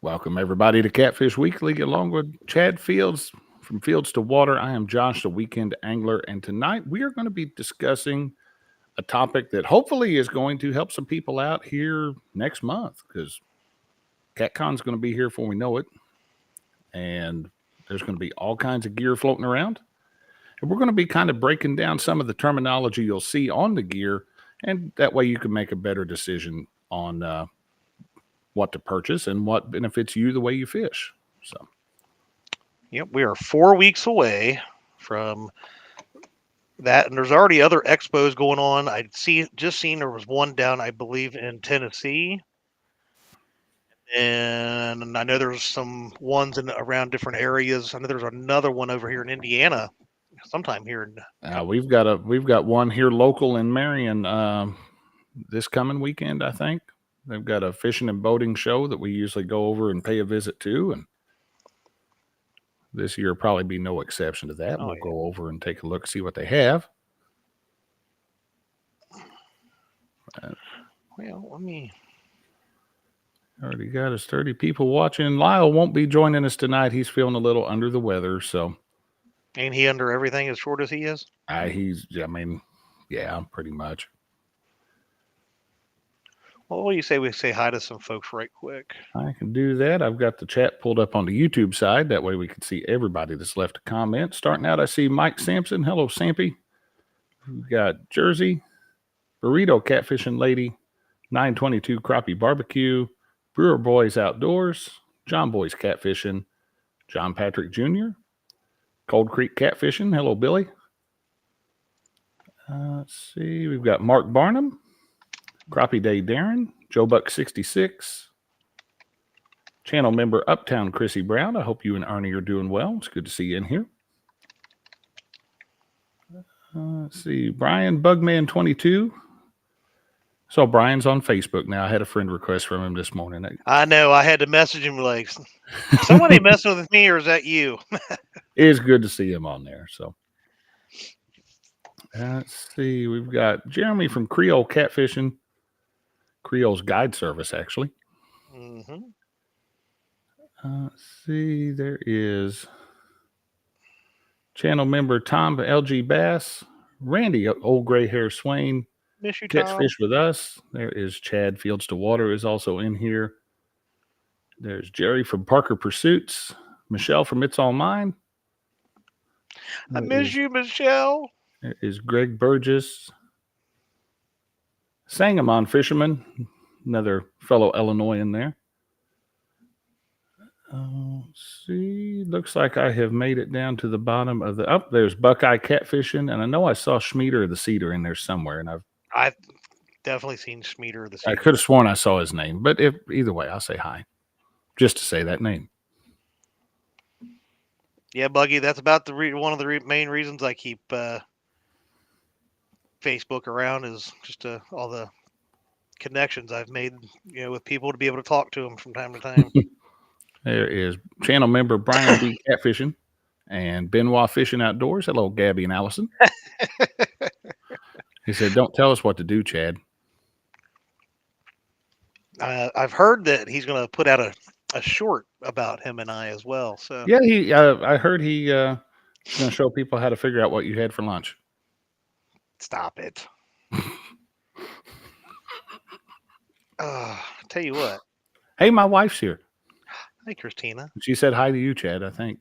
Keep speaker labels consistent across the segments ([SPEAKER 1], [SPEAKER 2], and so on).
[SPEAKER 1] Welcome, everybody, to Catfish Weekly, along with Chad Fields from Fields to Water. I am Josh, the weekend angler, and tonight we are going to be discussing a topic that hopefully is going to help some people out here next month, because CatCon's going to be here before we know it, and there's going to be all kinds of gear floating around. And we're going to be kind of breaking down some of the terminology you'll see on the gear, and that way you can make a better decision on what to purchase and what benefits you the way you fish. So,
[SPEAKER 2] Yep, we are 4 weeks away from that, and there's already other expos going on. Just seen there was one down, I believe, in Tennessee, and I know there's some ones around different areas. I know there's another one over here in Indiana, sometime here.
[SPEAKER 1] we've got one here local in Marion this coming weekend. I think they've got a fishing and boating show that we usually go over and pay a visit to, and this year will probably be no exception to that. We'll go over and take a look, see what they have.
[SPEAKER 2] Well, let me.
[SPEAKER 1] Already got us 30 people watching. Lyle won't be joining us tonight. He's feeling a little under the weather, so.
[SPEAKER 2] Ain't he under everything as short as he is?
[SPEAKER 1] Yeah, pretty much.
[SPEAKER 2] Well, what do you say we say hi to some folks right quick?
[SPEAKER 1] I can do that. I've got the chat pulled up on the YouTube side. That way we can see everybody that's left a comment. Starting out, I see Mike Sampson. Hello, Sampy. We've got Jersey, Burrito Catfishing Lady, 922 Crappie Barbecue, Brewer Boys Outdoors, John Boys Catfishing, John Patrick Jr., Cold Creek Catfishing. Hello, Billy. Let's see. We've got Mark Barnum, Crappie Day Darren, Joe Buck 66, channel member Uptown Chrissy Brown. I hope you and Ernie are doing well. It's good to see you in here. Let's see. Brian Bugman 22. So Brian's on Facebook now. I had a friend request from him this morning.
[SPEAKER 2] I know. I had to message him like, somebody messing with me, or is that you?
[SPEAKER 1] It is good to see him on there. So let's see. We've got Jeremy from Creole Catfishing. Creole's guide service, actually.
[SPEAKER 2] Mm-hmm.
[SPEAKER 1] Let's see. There is channel member Tom LG Bass, Randy Old Gray Hair Swain,
[SPEAKER 2] Miss you,
[SPEAKER 1] Catch
[SPEAKER 2] Tom.
[SPEAKER 1] Fish with Us. There is Chad Fields to Water is also in here. There's Jerry from Parker Pursuits, Michelle from It's All Mine.
[SPEAKER 2] I miss you, Michelle.
[SPEAKER 1] There is Greg Burgess, Sangamon Fisherman, another fellow Illinoisan there. Let's see. Looks like I have made it down to the bottom of the. Oh, there's Buckeye Catfishing, and I know I saw Schmieder the Cedar in there somewhere, and
[SPEAKER 2] I've definitely seen Schmieder the Cedar.
[SPEAKER 1] I could have sworn I saw his name, but either way, I'll say hi, just to say that name.
[SPEAKER 2] Yeah, Buggy, that's about one of the main reasons I keep Facebook around, is just all the connections I've made, with people, to be able to talk to them from time to time.
[SPEAKER 1] There is channel member Brian B. Catfishing and Benoit Fishing Outdoors. Hello, Gabby and Allison. He said, "Don't tell us what to do, Chad."
[SPEAKER 2] I've heard that he's going to put out a short about him and I as well. So
[SPEAKER 1] yeah, I heard he's going to show people how to figure out what you had for lunch.
[SPEAKER 2] Stop it. Tell you what.
[SPEAKER 1] Hey, my wife's here.
[SPEAKER 2] Hey, Christina.
[SPEAKER 1] She said hi to you, Chad, I think.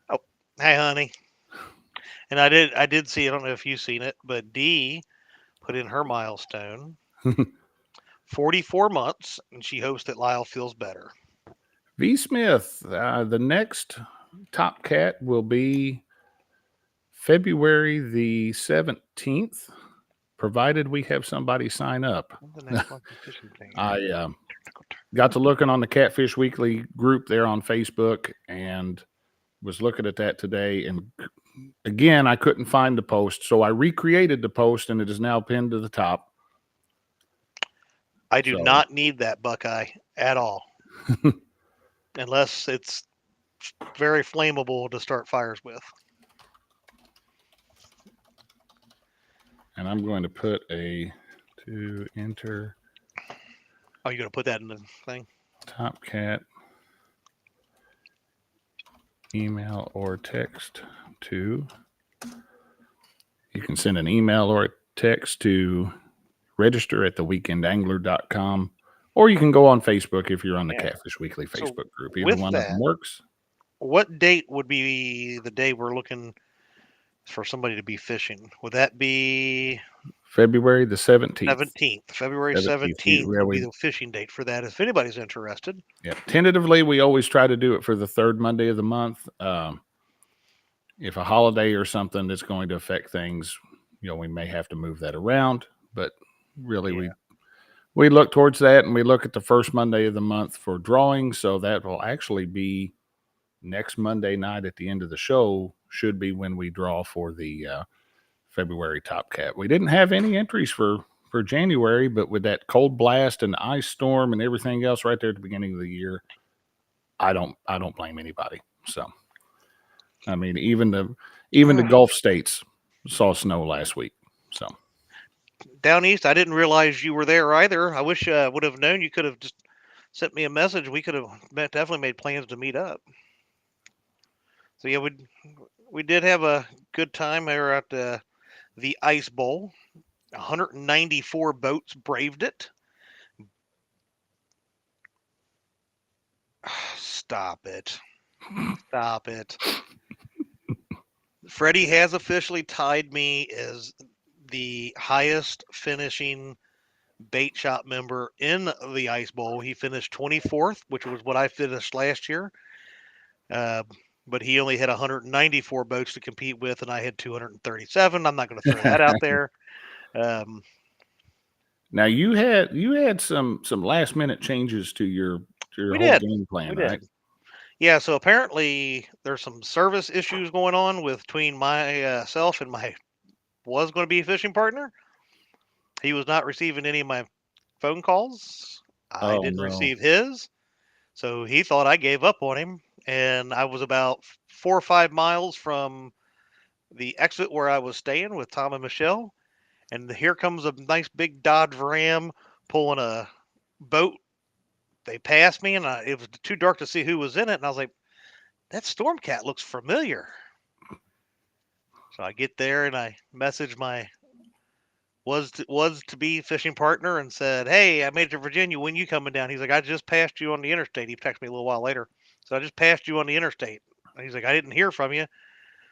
[SPEAKER 2] Oh, hey, honey. And I did see, I don't know if you've seen it, but Dee put in her milestone. 44 months, and she hopes that Lyle feels better.
[SPEAKER 1] V. Smith, the next Top Cat will be February the 17th, provided we have somebody sign up. I got to looking on the Catfish Weekly group there on Facebook and was looking at that today. And again, I couldn't find the post, so I recreated the post, and it is now pinned to the top.
[SPEAKER 2] I do not need that Buckeye at all, unless it's very flammable to start fires with.
[SPEAKER 1] And I'm going to put to enter.
[SPEAKER 2] Oh, you're going to put that in the thing?
[SPEAKER 1] Top Cat email or text to. You can send an email or a text to register at theweekendangler.com, or you can go on Facebook if you're on the
[SPEAKER 2] Yeah.
[SPEAKER 1] Catfish Weekly
[SPEAKER 2] So
[SPEAKER 1] Facebook group. Either
[SPEAKER 2] with
[SPEAKER 1] one of them
[SPEAKER 2] that,
[SPEAKER 1] works.
[SPEAKER 2] what date would be the day we're looking for somebody to be fishing? Would that be
[SPEAKER 1] February the 17th.
[SPEAKER 2] 17th? February
[SPEAKER 1] 17th.
[SPEAKER 2] 17th would be the fishing date for that, if anybody's interested.
[SPEAKER 1] Yeah. Tentatively, we always try to do it for the third Monday of the month. If a holiday or something that's going to affect things, we may have to move that around. But really,
[SPEAKER 2] Yeah.
[SPEAKER 1] we look towards that, and we look at the first Monday of the month for drawing. So that will actually be next Monday night at the end of the show. Should be when we draw for the February Top Cat. We didn't have any entries for January, but with that cold blast and the ice storm and everything else right there at the beginning of the year, I don't blame anybody. So, I mean, even the Gulf states saw snow last week. So
[SPEAKER 2] Down east, I didn't realize you were there either. I wish I would have known. You could have just sent me a message. We could have definitely made plans to meet up. So yeah, we did have a good time there at the Ice Bowl. 194 boats braved it. Stop it. Stop it. Freddie has officially tied me as the highest finishing bait shop member in the Ice Bowl. He finished 24th, which was what I finished last year. But he only had 194 boats to compete with, and I had 237. I'm not going to throw that out there.
[SPEAKER 1] now you had some last minute changes to your
[SPEAKER 2] We
[SPEAKER 1] whole
[SPEAKER 2] did.
[SPEAKER 1] game plan,
[SPEAKER 2] We
[SPEAKER 1] right?
[SPEAKER 2] did. Yeah, so apparently there's some service issues going on between myself and my was going to be fishing partner. He was not receiving any of my phone calls. I
[SPEAKER 1] Oh
[SPEAKER 2] didn't
[SPEAKER 1] no.
[SPEAKER 2] receive his. So he thought I gave up on him. And I was about 4 or 5 miles from the exit where I was staying with Tom and Michelle. And here comes a nice big Dodge Ram pulling a boat. They passed me, and it was too dark to see who was in it. And I was like, that Stormcat looks familiar. So I get there and I message my was to be fishing partner and said, "Hey, I made it to Virginia. When you coming down?" He's like, "I just passed you on the interstate." He texted me a little while later. So I just passed you on the interstate. And he's like, "I didn't hear from you."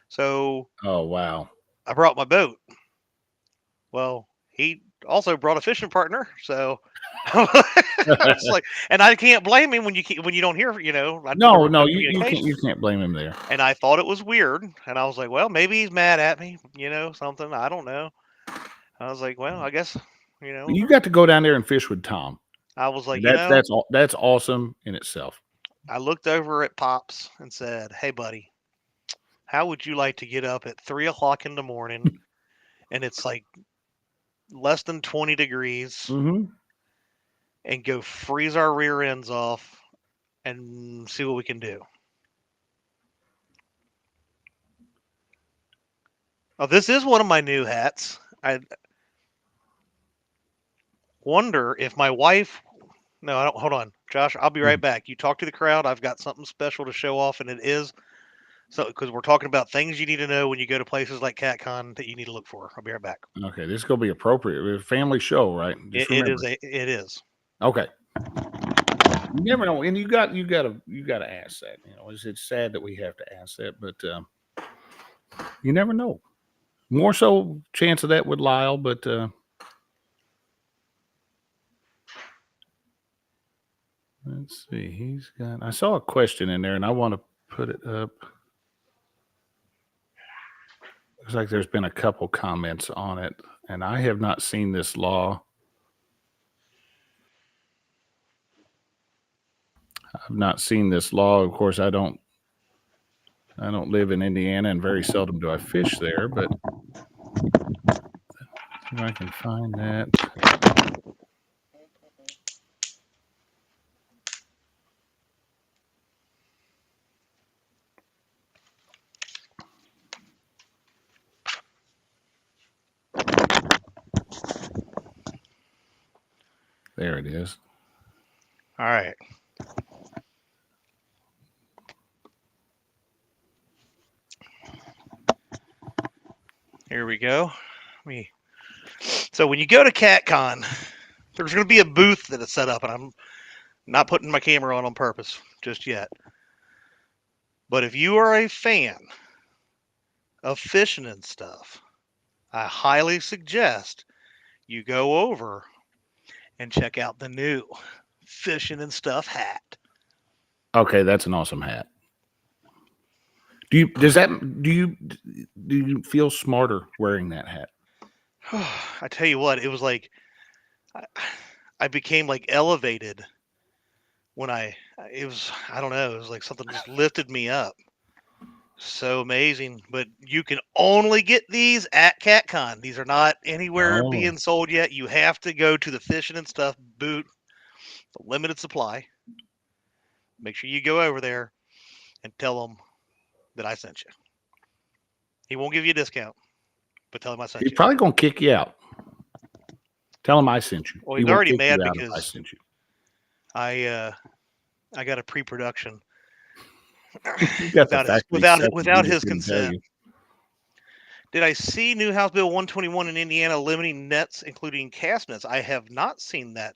[SPEAKER 2] So
[SPEAKER 1] Oh wow.
[SPEAKER 2] I brought my boat. Well, he also brought a fishing partner. So it's like, and I can't blame him when you don't hear. There's
[SPEAKER 1] No,
[SPEAKER 2] no
[SPEAKER 1] you
[SPEAKER 2] communication.
[SPEAKER 1] can't blame him there.
[SPEAKER 2] And I thought it was weird. And I was like, well, maybe he's mad at me. Something. I don't know. I was like, well, I guess.
[SPEAKER 1] You got to go down there and fish with Tom.
[SPEAKER 2] I was like,
[SPEAKER 1] That's awesome in itself.
[SPEAKER 2] I looked over at Pops and said, "Hey, buddy, how would you like to get up at 3 o'clock in the morning and it's like less than 20 degrees
[SPEAKER 1] Mm-hmm.
[SPEAKER 2] and go freeze our rear ends off and see what we can do?" Oh, this is one of my new hats. I wonder if my wife. No, I don't. Hold on, Josh. I'll be right back. You talk to the crowd. I've got something special to show off, and it is so because we're talking about things you need to know when you go to places like CatCon that you need to look for. I'll be right back.
[SPEAKER 1] Okay, this is gonna be appropriate. We're a family show, right? Just
[SPEAKER 2] It
[SPEAKER 1] remember.
[SPEAKER 2] is. It is.
[SPEAKER 1] Okay. You never know, and you got to ask that. It's sad that we have to ask that, but you never know. More so chance of that with Lyle, but let's see. I saw a question in there, and I want to put it up. Looks like there's been a couple comments on it, and I have not seen this law. I've not seen this law. Of course, I don't live in Indiana, and very seldom do I fish there. But see if I can find that. There it is.
[SPEAKER 2] All right. Here we go. So when you go to CatCon, there's going to be a booth that is set up, and I'm not putting my camera on purpose just yet. But if you are a fan of fishing and stuff, I highly suggest you go over and check out the new fishing and stuff hat.
[SPEAKER 1] Okay, that's an awesome hat. Do you feel smarter wearing that hat?
[SPEAKER 2] I tell you what, it was like I became like elevated when I don't know, it was like something just lifted me up. So amazing. But you can only get these at CatCon. These are not anywhere being sold yet. You have to go to the fishing and stuff booth, the limited supply. Make sure you go over there and tell them that I sent you. He won't give you a discount, but tell him I sent
[SPEAKER 1] He's
[SPEAKER 2] you.
[SPEAKER 1] probably gonna kick you out. Tell him I sent you.
[SPEAKER 2] Well, he's already mad because
[SPEAKER 1] I sent you.
[SPEAKER 2] I got a pre-production without his consent. Did I see new House Bill 121 in Indiana limiting nets, including cast nets? I have not seen that.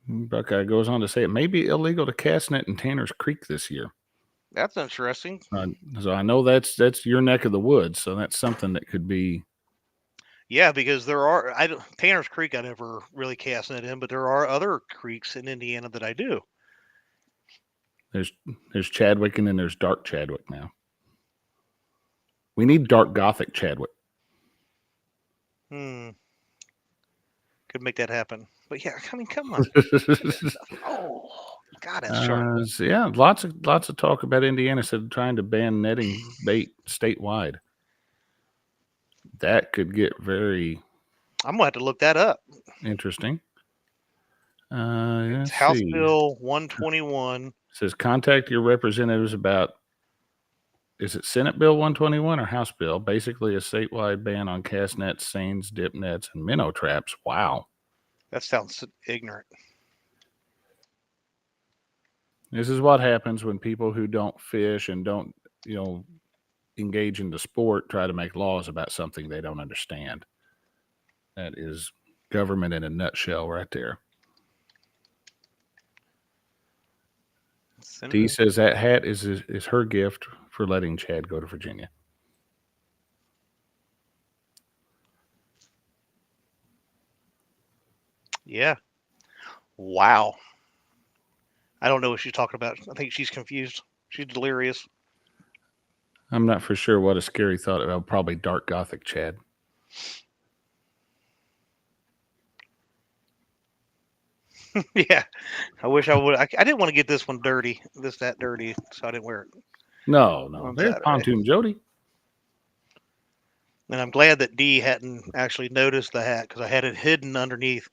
[SPEAKER 1] Buckeye goes on to say it may be illegal to cast net in Tanner's Creek this year.
[SPEAKER 2] That's interesting.
[SPEAKER 1] So I know that's your neck of the woods. So that's something that could be.
[SPEAKER 2] Yeah, because Tanner's Creek I never really cast net in, but there are other creeks in Indiana that I do.
[SPEAKER 1] There's Chadwick and then there's Dark Chadwick now. We need Dark Gothic Chadwick.
[SPEAKER 2] Could make that happen. But yeah, I mean, come on. Oh, God, that's sharp.
[SPEAKER 1] So yeah, lots of talk about Indiana said trying to ban netting bait statewide. That could get very.
[SPEAKER 2] I'm gonna have to look that up.
[SPEAKER 1] Interesting.
[SPEAKER 2] It's House Bill 121.
[SPEAKER 1] It says contact your representatives about. Is it Senate Bill 121 or House Bill? Basically, a statewide ban on cast nets, seines, dip nets, and minnow traps. Wow.
[SPEAKER 2] That sounds ignorant.
[SPEAKER 1] This is what happens when people who don't fish and don't, engage in the sport try to make laws about something they don't understand. That is government in a nutshell right there. Dee says that hat is her gift for letting Chad go to Virginia.
[SPEAKER 2] Yeah. Wow. I don't know what she's talking about. I think she's confused. She's delirious.
[SPEAKER 1] I'm not for sure what a scary thought about. Probably Dark Gothic Chad.
[SPEAKER 2] Yeah. I wish I would. I didn't want to get this one dirty. That dirty. So I didn't wear it.
[SPEAKER 1] No. There's Pontoon Jody.
[SPEAKER 2] And I'm glad that Dee hadn't actually noticed the hat because I had it hidden underneath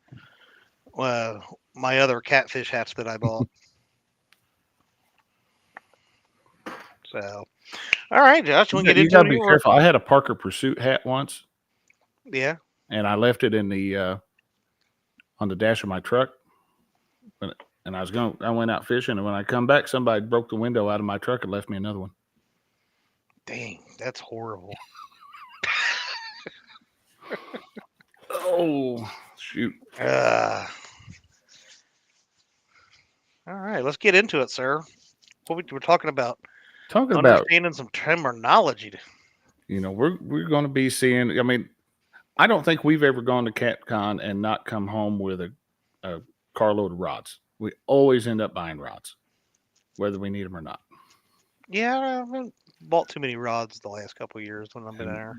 [SPEAKER 2] my other catfish hats that I bought. So, all right, Josh, you
[SPEAKER 1] gotta be careful. I had a Parker Pursuit hat once.
[SPEAKER 2] Yeah.
[SPEAKER 1] And I left it in the on the dash of my truck. And I went out fishing, and when I come back, somebody broke the window out of my truck and left me another one.
[SPEAKER 2] Dang, that's horrible.
[SPEAKER 1] Oh, shoot.
[SPEAKER 2] All right, let's get into it, sir. What we're talking about. Understanding some terminology.
[SPEAKER 1] We're going to be seeing. I mean, I don't think we've ever gone to CatCon and not come home with a carload of rods. We always end up buying rods, whether we need them or not.
[SPEAKER 2] Yeah, I haven't bought too many rods the last couple of years when I've been there.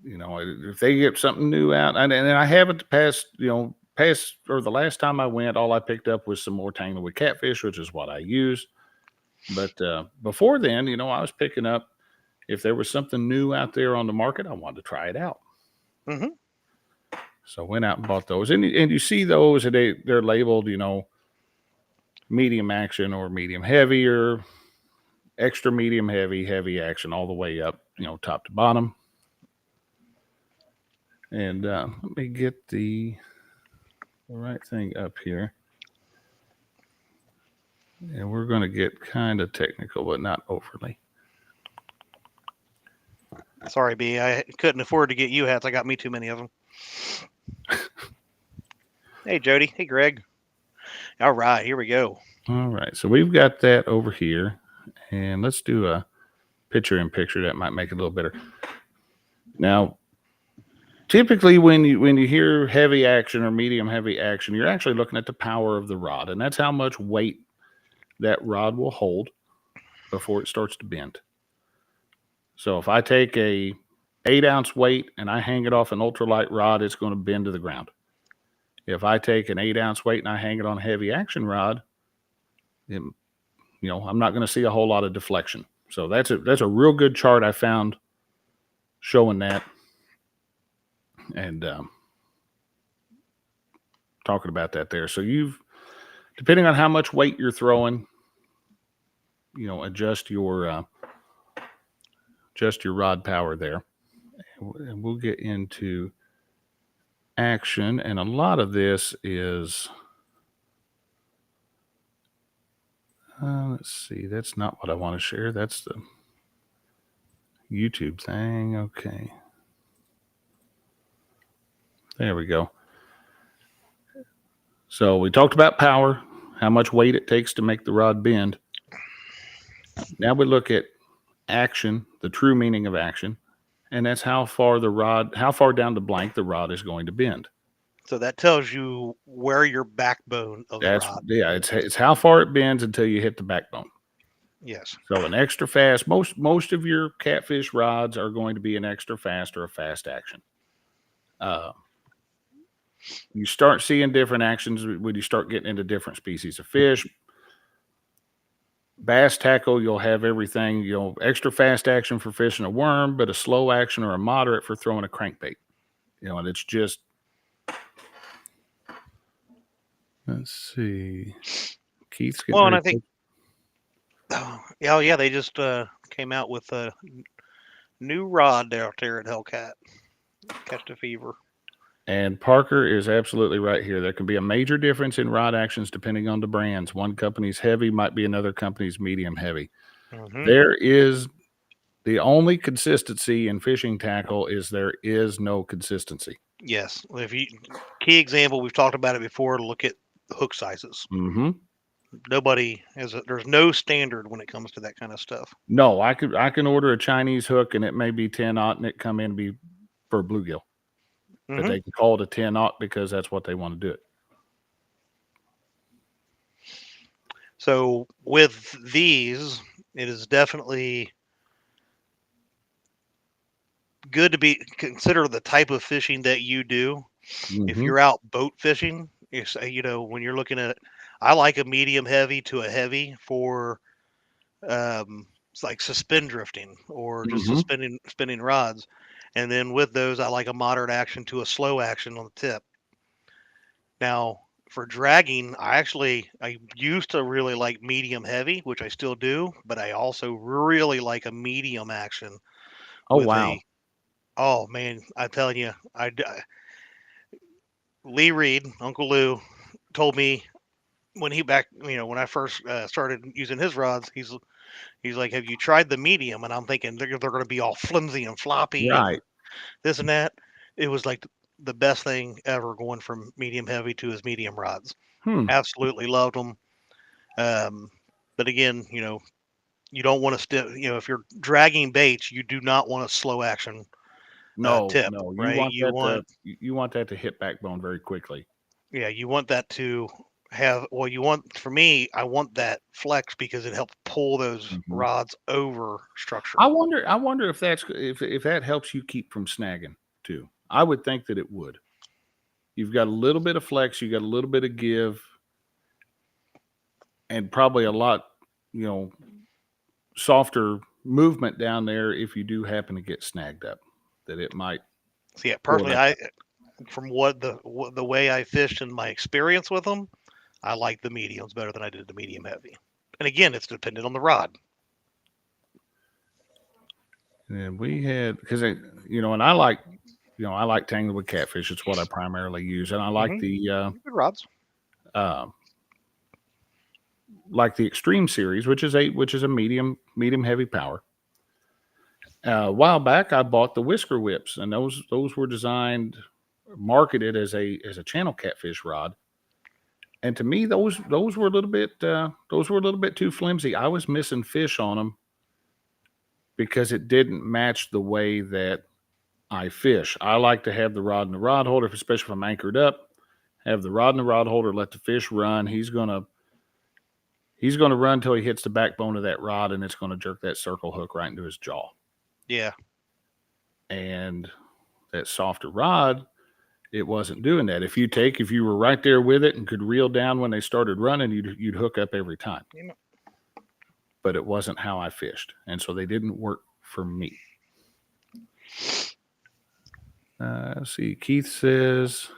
[SPEAKER 1] If they get something new out, and I haven't past or the last time I went, all I picked up was some more tanglewood catfish, which is what I use. But before then, I was picking up if there was something new out there on the market, I wanted to try it out.
[SPEAKER 2] Mm-hmm.
[SPEAKER 1] So I went out and bought those, and you see those, and they're labeled, medium action or medium heavy or extra medium heavy action, all the way up, top to bottom. And let me get the right thing up here. And we're going to get kind of technical, but not overly.
[SPEAKER 2] Sorry, B. I couldn't afford to get you hats. I got me too many of them. Hey, Jody. Hey, Greg. All right, here we go.
[SPEAKER 1] All right, so we've got that over here, and let's do a picture-in-picture. That might make it a little better. Now, typically when you hear heavy action or medium heavy action, you're actually looking at the power of the rod, and that's how much weight that rod will hold before it starts to bend. So if I take a 8-ounce weight and I hang it off an ultralight rod, it's going to bend to the ground. If I take an 8-ounce weight and I hang it on a heavy action rod, I'm not going to see a whole lot of deflection. So that's a real good chart I found showing that, and talking about that there. So depending on how much weight you're throwing, adjust your rod power there. And we'll get into action, and a lot of this is let's see, that's not what I want to share. That's the YouTube thing. Okay, there we go. So we talked about power, how much weight it takes to make the rod bend. Now we look at action, the true meaning of action, and that's how far down the blank the rod is going to bend.
[SPEAKER 2] So that tells you where your backbone of the rod.
[SPEAKER 1] Yeah, it's how far it bends until you hit the backbone.
[SPEAKER 2] Yes.
[SPEAKER 1] So an extra fast, most of your catfish rods are going to be an extra fast or a fast action. You start seeing different actions when you start getting into different species of fish. Bass tackle, you'll have everything, extra fast action for fishing a worm, but a slow action or a moderate for throwing a crankbait. And it's just, let's see. Keith's getting
[SPEAKER 2] and I think, they just came out with a new rod out there at Hellcat. Catch the fever.
[SPEAKER 1] And Parker is absolutely right here. There can be a major difference in rod actions depending on the brands. One company's heavy might be another company's medium heavy. Mm-hmm. There is the only consistency in fishing tackle is there is no consistency.
[SPEAKER 2] Yes. Key example, we've talked about it before, to look at hook sizes.
[SPEAKER 1] Mm-hmm.
[SPEAKER 2] There's no standard when it comes to that kind of stuff.
[SPEAKER 1] No, I can order a Chinese hook and it may be 10-aught and it come in to be for bluegill. Mm-hmm. But they can call it a 10-aught because that's what they want to do it.
[SPEAKER 2] So with these, it is definitely good to consider the type of fishing that you do. Mm-hmm. If you're out boat fishing, when you're looking at, I like a medium heavy to a heavy for like suspend drifting or just mm-hmm. spinning rods. And then with those, I like a moderate action to a slow action on the tip. Now, for dragging, I used to really like medium heavy, which I still do, but I also really like a medium action.
[SPEAKER 1] Oh, wow.
[SPEAKER 2] Oh, man, I'm telling you, Lee Reed, Uncle Lou, told me when I first started using his rods, he's like, have you tried the medium? And I'm thinking they're going to be all flimsy and floppy, right? And this and that. It was like the best thing ever, going from medium heavy to his medium rods. Absolutely loved them. But again, you don't want to if you're dragging baits, you do not want a slow action tip.
[SPEAKER 1] No,
[SPEAKER 2] right?
[SPEAKER 1] You want that to hit backbone very quickly.
[SPEAKER 2] Yeah, you want that to have. Well, I want that flex because it helps pull those mm-hmm. rods over structure.
[SPEAKER 1] I wonder if that helps you keep from snagging too. I would think that it would. You've got a little bit of flex, you got a little bit of give, and probably a lot, softer movement down there if you do happen to get snagged up. That it might.
[SPEAKER 2] See, yeah, personally, from the way I fished and my experience with them, I like the mediums better than I did the medium heavy. And again, it's dependent on the rod.
[SPEAKER 1] And we had, because and I like, I like tangling with catfish. It's what I primarily use, and I like mm-hmm. the
[SPEAKER 2] good rods.
[SPEAKER 1] like the Extreme series, which is a medium heavy power. A while back, I bought the Whisker Whips, and those were marketed as a channel catfish rod. And to me, those were a little bit too flimsy. I was missing fish on them because it didn't match the way that I fish. I like to have the rod in the rod holder, especially if I'm anchored up. Have the rod in the rod holder, let the fish run. He's gonna run until he hits the backbone of that rod, and it's gonna jerk that circle hook right into his jaw.
[SPEAKER 2] Yeah.
[SPEAKER 1] And that softer rod, it wasn't doing that. If you were right there with it and could reel down when they started running, you'd hook up every time.
[SPEAKER 2] Yeah.
[SPEAKER 1] But it wasn't how I fished, and so they didn't work for me. Let's see. Keith says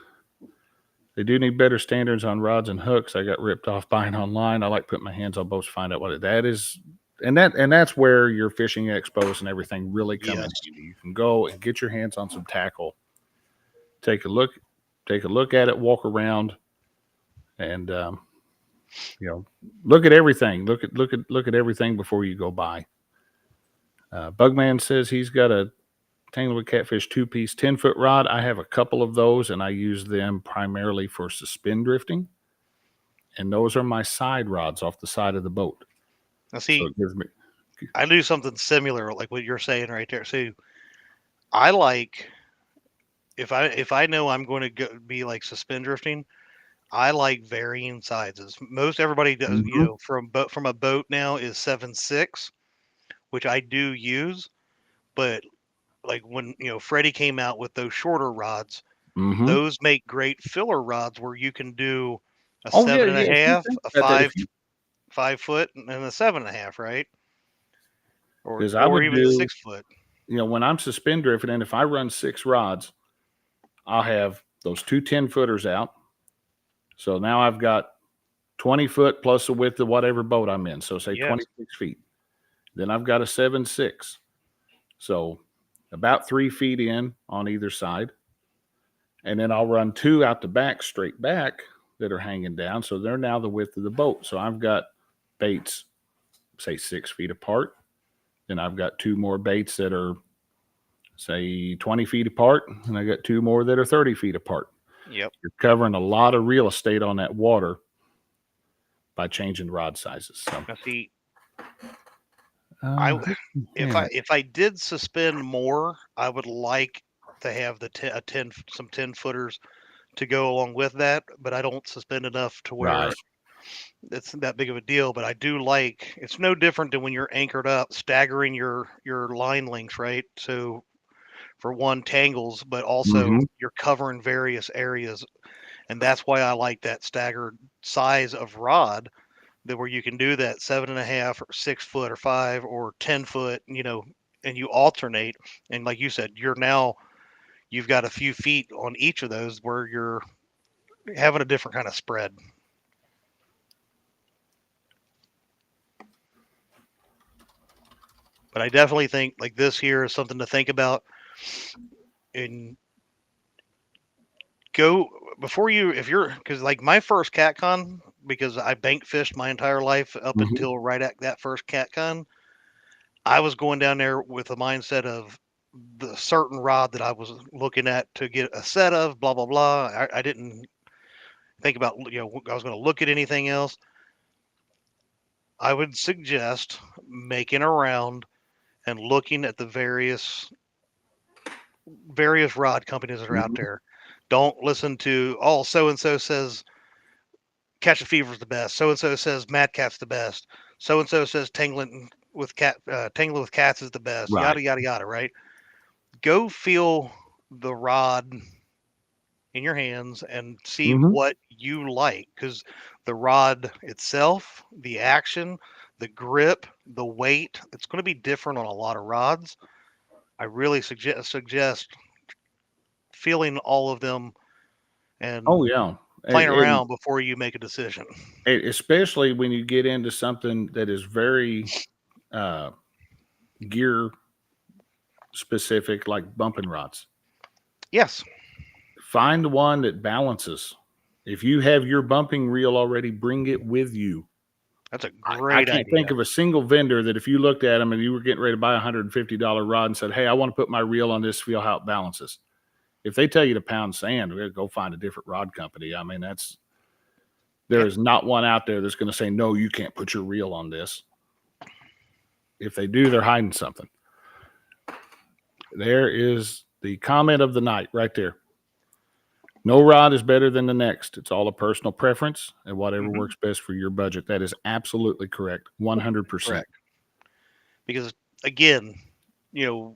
[SPEAKER 1] they do need better standards on rods and hooks. I got ripped off buying online. I like putting my hands on both to find out what that is. And that's where your fishing expos and everything really come in handy. You can go and get your hands on some tackle. Take a look at it, walk around, and look at everything. Look at everything before you go buy. Bugman says he's got a Tanglewood Catfish 2-piece 10-foot rod. I have a couple of those, and I use them primarily for suspend drifting. And those are my side rods off the side of the boat.
[SPEAKER 2] Now, see,
[SPEAKER 1] so
[SPEAKER 2] I do something similar, like what you're saying right there. So, I like if I know I'm going to be like suspend drifting, I like varying sizes. Most everybody does, from a boat now is 7.6, which I do use, but like when Freddie came out with those shorter rods, those make great filler rods where you can do a 7.5, a 5 foot, and a 7.5, right? Or even a 6 foot.
[SPEAKER 1] When I'm suspend drifting, and if I run 6 rods, I'll have those 2 10-footers out. So now I've got 20 foot plus the width of whatever boat I'm in. So say 26 feet. Then I've got a 7.6. So about 3 feet in on either side. And then I'll run 2 out the back, straight back, that are hanging down. So they're now the width of the boat. So I've got baits, say 6 feet apart. Then I've got 2 more baits that are, say, 20 feet apart. And I got 2 more that are 30 feet apart.
[SPEAKER 2] Yep.
[SPEAKER 1] You're covering a lot of real estate on that water by changing rod sizes. So
[SPEAKER 2] now see, if I did suspend more, I would like to have some 10 footers to go along with that, but I don't suspend enough to where it's that big of a deal. But I do like, it's no different than when you're anchored up, staggering your line lengths, right? So for one, tangles, but also you're covering various areas, and that's why I like that staggered size of rod, that where you can do that 7.5 or 6 foot or 5 or 10 foot, and you alternate. And like you said, you've got a few feet on each of those where you're having a different kind of spread. But I definitely think like this here is something to think about. And go before because like my first CatCon, because I bank fished my entire life up until right at that first CatCon, I was going down there with the mindset of the certain rod that I was looking at to get a set of, blah, blah, blah. I didn't think about, I was going to look at anything else. I would suggest making a round and looking at the various rod companies that are out there. Don't listen to, so-and-so says Catch a Fever is the best. So-and-so says Mad Cat's the best. So-and-so says Tangling with Cats is the best. Right. Yada, yada, yada, right? Go feel the rod in your hands and see what you like. Because the rod itself, the action, the grip, the weight, it's going to be different on a lot of rods. I really suggest feeling all of them and playing around before you make a decision.
[SPEAKER 1] Especially when you get into something that is very gear specific, like bumping rods.
[SPEAKER 2] Yes.
[SPEAKER 1] Find one that balances. If you have your bumping reel already, bring it with you.
[SPEAKER 2] That's a
[SPEAKER 1] I
[SPEAKER 2] great
[SPEAKER 1] can't
[SPEAKER 2] idea.
[SPEAKER 1] think of a single vendor that if you looked at them and you were getting ready to buy a $150 rod and said, hey, I want to put my reel on this, feel how it balances. If they tell you to pound sand, we're going to go find a different rod company. I mean, there is not one out there that's going to say, no, you can't put your reel on this. If they do, they're hiding something. There is the comment of the night right there. No rod is better than the next. It's all a personal preference and whatever works best for your budget. That is absolutely correct. 100%.
[SPEAKER 2] Correct. Because again, the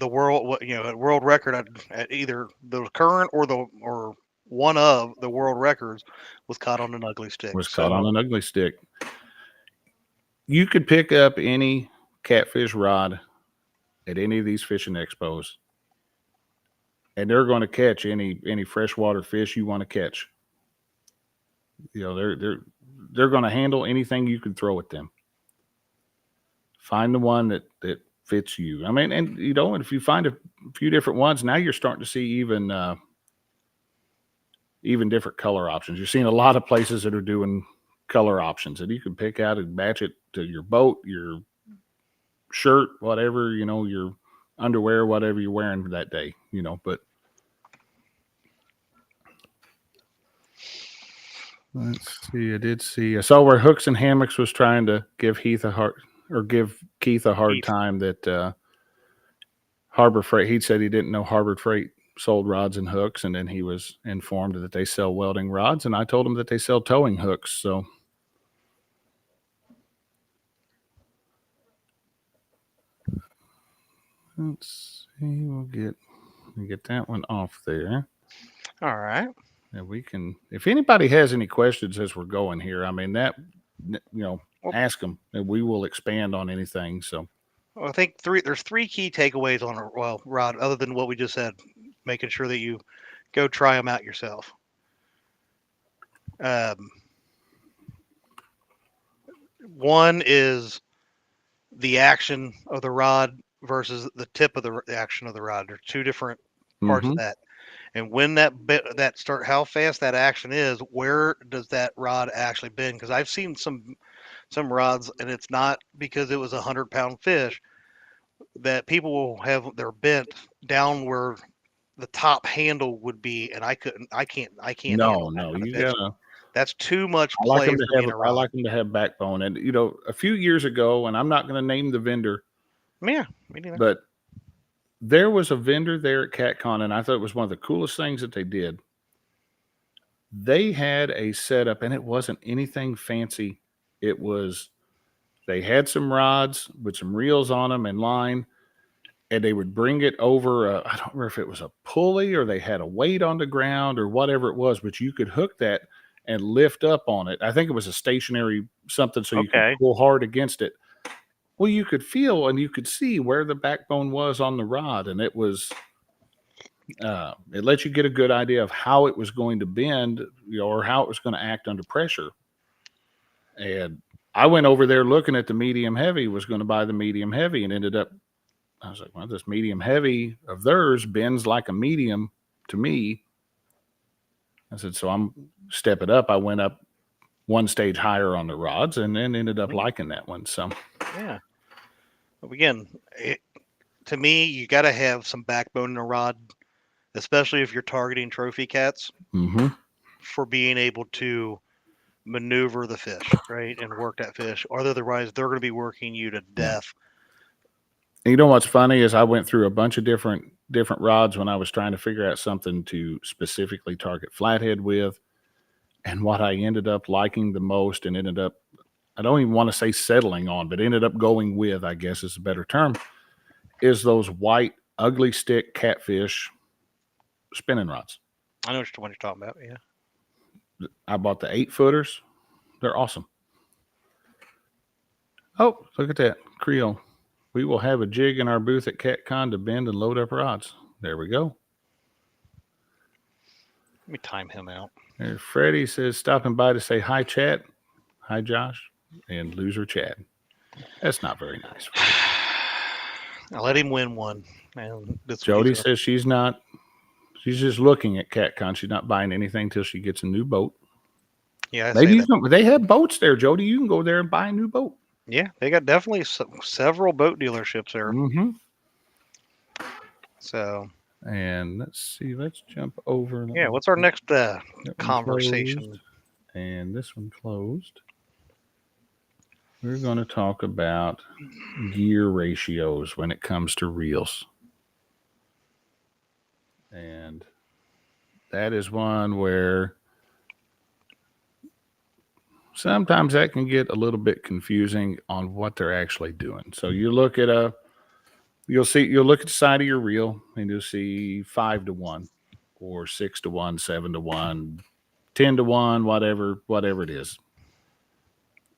[SPEAKER 2] world record at either the current or one of the world records was caught on an ugly stick.
[SPEAKER 1] Caught on an ugly stick. You could pick up any catfish rod at any of these fishing expos, and they're going to catch any freshwater fish you want to catch. They're going to handle anything you can throw at them. Find the one that fits you. I mean, and if you find a few different ones, now you're starting to see even different color options. You're seeing a lot of places that are doing color options, and you can pick out and match it to your boat, your shirt, whatever, your underwear, whatever you're wearing that day, but let's see. I saw where Hooks and Hammocks was trying to give Keith a hard time that Harbor Freight. He said he didn't know Harbor Freight sold rods and hooks, and then he was informed that they sell welding rods, and I told him that they sell towing hooks. So let's see. We'll get that one off there.
[SPEAKER 2] All right.
[SPEAKER 1] And we can, if anybody has any questions as we're going here, I mean, ask them, and we will expand on anything. So,
[SPEAKER 2] well, I think there's three key takeaways on a rod, other than what we just said, making sure that you go try them out yourself. One is the action of the rod versus the tip of the action of the rod. There's two different parts of that. And when how fast that action is, where does that rod actually bend? Because I've seen some rods, and it's not because it was 100-pound fish, that people will have their bent down where the top handle would be, and I can't handle that kind of fish. That's too much play for me in a rod.
[SPEAKER 1] I like them to have backbone. And a few years ago, and I'm not going to name the vendor.
[SPEAKER 2] Yeah, me neither.
[SPEAKER 1] But there was a vendor there at CatCon, and I thought it was one of the coolest things that they did. They had a setup, and it wasn't anything fancy. They had some rods with some reels on them and line, and they would bring it over. I don't remember if it was a pulley or they had a weight on the ground or whatever it was, but you could hook that and lift up on it. I think it was a stationary something, so you could pull hard against it. Well, you could feel and you could see where the backbone was on the rod, and it let you get a good idea of how it was going to bend, or how it was going to act under pressure. And I went over there looking at the medium heavy, was going to buy the medium heavy, and ended up, I was like, well, this medium heavy of theirs bends like a medium to me. I said, so I'm step it up. I went up one stage higher on the rods, and then ended up liking that one. So,
[SPEAKER 2] yeah. Again, to me, you got to have some backbone in a rod, especially if you're targeting trophy cats, for being able to maneuver the fish, right, and work that fish. Or otherwise, they're going to be working you to death.
[SPEAKER 1] And you know what's funny is I went through a bunch of different rods when I was trying to figure out something to specifically target flathead with. And what I ended up liking the most, and ended up, I don't even want to say settling on, but ended up going with, I guess is a better term, is those white ugly stick catfish spinning rods.
[SPEAKER 2] I know what you're talking about. Yeah.
[SPEAKER 1] I bought the 8-footers. They're awesome. Oh, look at that. Creole. We will have a jig in our booth at CatCon to bend and load up rods. There we go.
[SPEAKER 2] Let me time him out.
[SPEAKER 1] And Freddie says, stopping by to say hi, chat. Hi, Josh. And loser Chad. That's not very nice.
[SPEAKER 2] I'll let him win one. Man,
[SPEAKER 1] Jody says she's just looking at CatCon. She's not buying anything till she gets a new boat.
[SPEAKER 2] Yeah, I
[SPEAKER 1] Maybe
[SPEAKER 2] say
[SPEAKER 1] you
[SPEAKER 2] that.
[SPEAKER 1] can, they have boats there, Jody. You can go there and buy a new boat.
[SPEAKER 2] Yeah, they got definitely several boat dealerships there.
[SPEAKER 1] Mm-hmm.
[SPEAKER 2] So
[SPEAKER 1] And let's see. Let's jump over.
[SPEAKER 2] yeah, what's our next
[SPEAKER 1] That one
[SPEAKER 2] conversation?
[SPEAKER 1] closed, and this one closed. We're going to talk about gear ratios when it comes to reels. And that is one where sometimes that can get a little bit confusing on what they're actually doing. So you look at you'll look at the side of your reel and you'll see 5-1 or 6-1, 7-1, 10-1, whatever it is.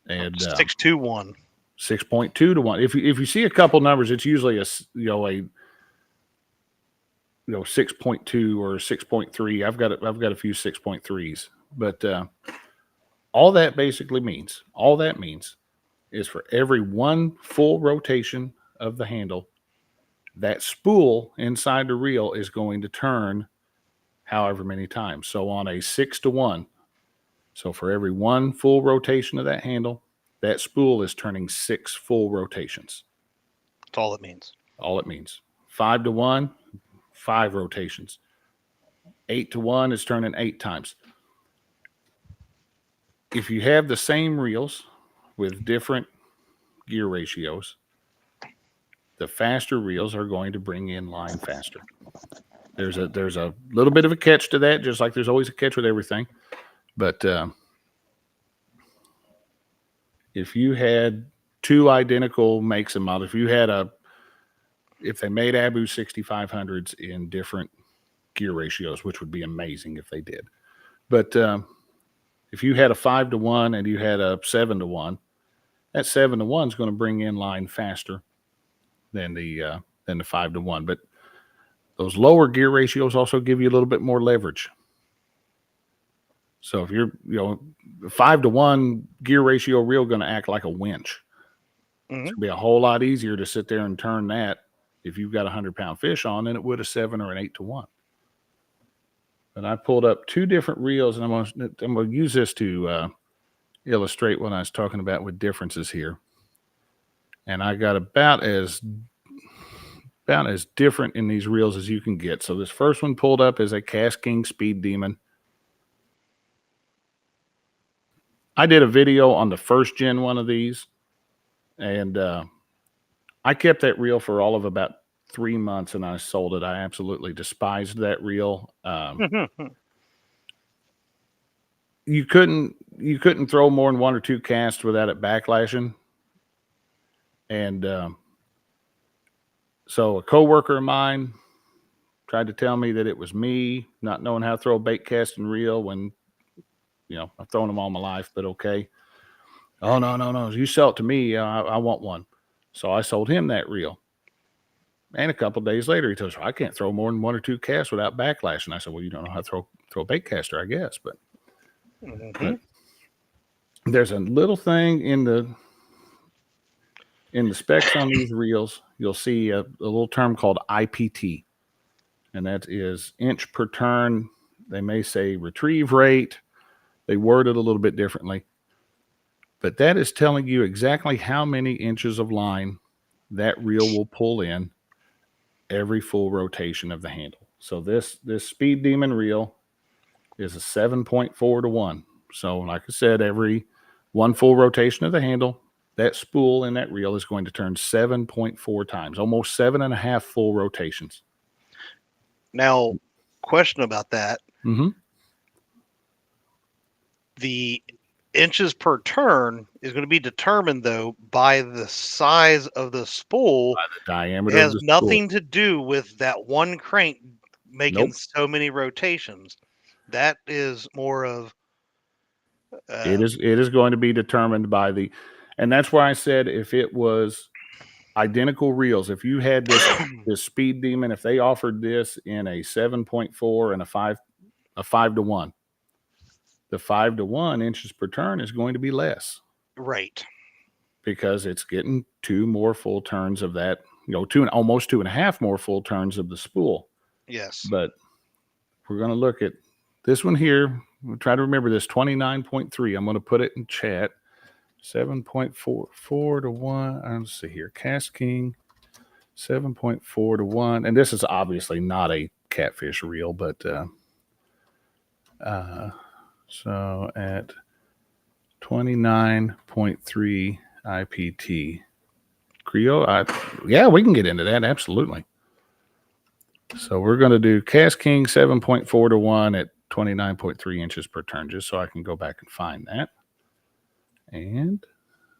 [SPEAKER 1] And
[SPEAKER 2] 621.
[SPEAKER 1] 6.2-1. If you see a couple numbers, it's usually a 6.2 or 6.3. I've got a few 6.3s, but all that means is for every one full rotation of the handle, that spool inside the reel is going to turn however many times. So on a 6-1, so for every one full rotation of that handle, that spool is turning 6 full rotations.
[SPEAKER 2] That's all it means.
[SPEAKER 1] All it means. 5-1, 5 rotations. 8-1 is turning 8 times. If you have the same reels with different gear ratios, the faster reels are going to bring in line faster. There's a little bit of a catch to that, just like there's always a catch with everything. But if you had two identical makes and models, if they made Abu 6500s in different gear ratios, which would be amazing if they did. But if you had a 5-1 and you had a 7-1, that 7-1 is going to bring in line faster than the 5-1. But those lower gear ratios also give you a little bit more leverage. So if you're, 5-1 gear ratio reel going to act like a winch.
[SPEAKER 2] Mm-hmm.
[SPEAKER 1] It's going to be a whole lot easier to sit there and turn that if you've got a 100-pound fish on than it would a 7 or an 8-1. But I pulled up two different reels, and I'm going to use this to illustrate what I was talking about with differences here. And I got about as different in these reels as you can get. So this first one pulled up is a Cast King Speed Demon. I did a video on the first gen one of these, and I kept that reel for all of about 3 months, and I sold it. I absolutely despised that reel. You couldn't throw more than 1 or 2 casts without it backlashing. And so a coworker of mine tried to tell me that it was me not knowing how to throw a bait casting reel when, I've thrown them all my life, but okay. Oh, no. You sell it to me. I want one. So I sold him that reel. And a couple of days later, he tells me, I can't throw more than 1 or 2 casts without backlash. And I said, well, you don't know how to throw a bait caster, I guess. But, but there's a little thing in the specs on these reels. You'll see a little term called IPT. And that is inch per turn. They may say retrieve rate. They word it a little bit differently. But that is telling you exactly how many inches of line that reel will pull in every full rotation of the handle. So this Speed Demon reel is a 7.4-1. So like I said, every one full rotation of the handle, that spool in that reel is going to turn 7.4 times, almost 7.5 full rotations.
[SPEAKER 2] Now, question about that.
[SPEAKER 1] Mm-hmm.
[SPEAKER 2] The inches per turn is going to be determined, though, by the size of the spool.
[SPEAKER 1] By the diameter
[SPEAKER 2] it has
[SPEAKER 1] of the
[SPEAKER 2] nothing
[SPEAKER 1] spool.
[SPEAKER 2] to do with that one crank making so many rotations. That is more of
[SPEAKER 1] it is going to be determined by and that's why I said if it was identical reels, if you had this Speed Demon, if they offered this in a 7.4 and a 5-1, the 5-1 inches per turn is going to be less,
[SPEAKER 2] right?
[SPEAKER 1] Because it's getting 2 more full turns of that, almost 2.5 more full turns of the spool.
[SPEAKER 2] Yes.
[SPEAKER 1] But we're going to look at this one here. we'll try to remember this 29.3. I'm going to put it in chat. 7.44 to 1. Let's see here. Cast King, 7.4 to 1. And this is obviously not a catfish reel, but so at 29.3 IPT. Creole, yeah, we can get into that. Absolutely. So we're going to do Cast King 7.4 to 1 at 29.3 inches per turn, just so I can go back and find that. And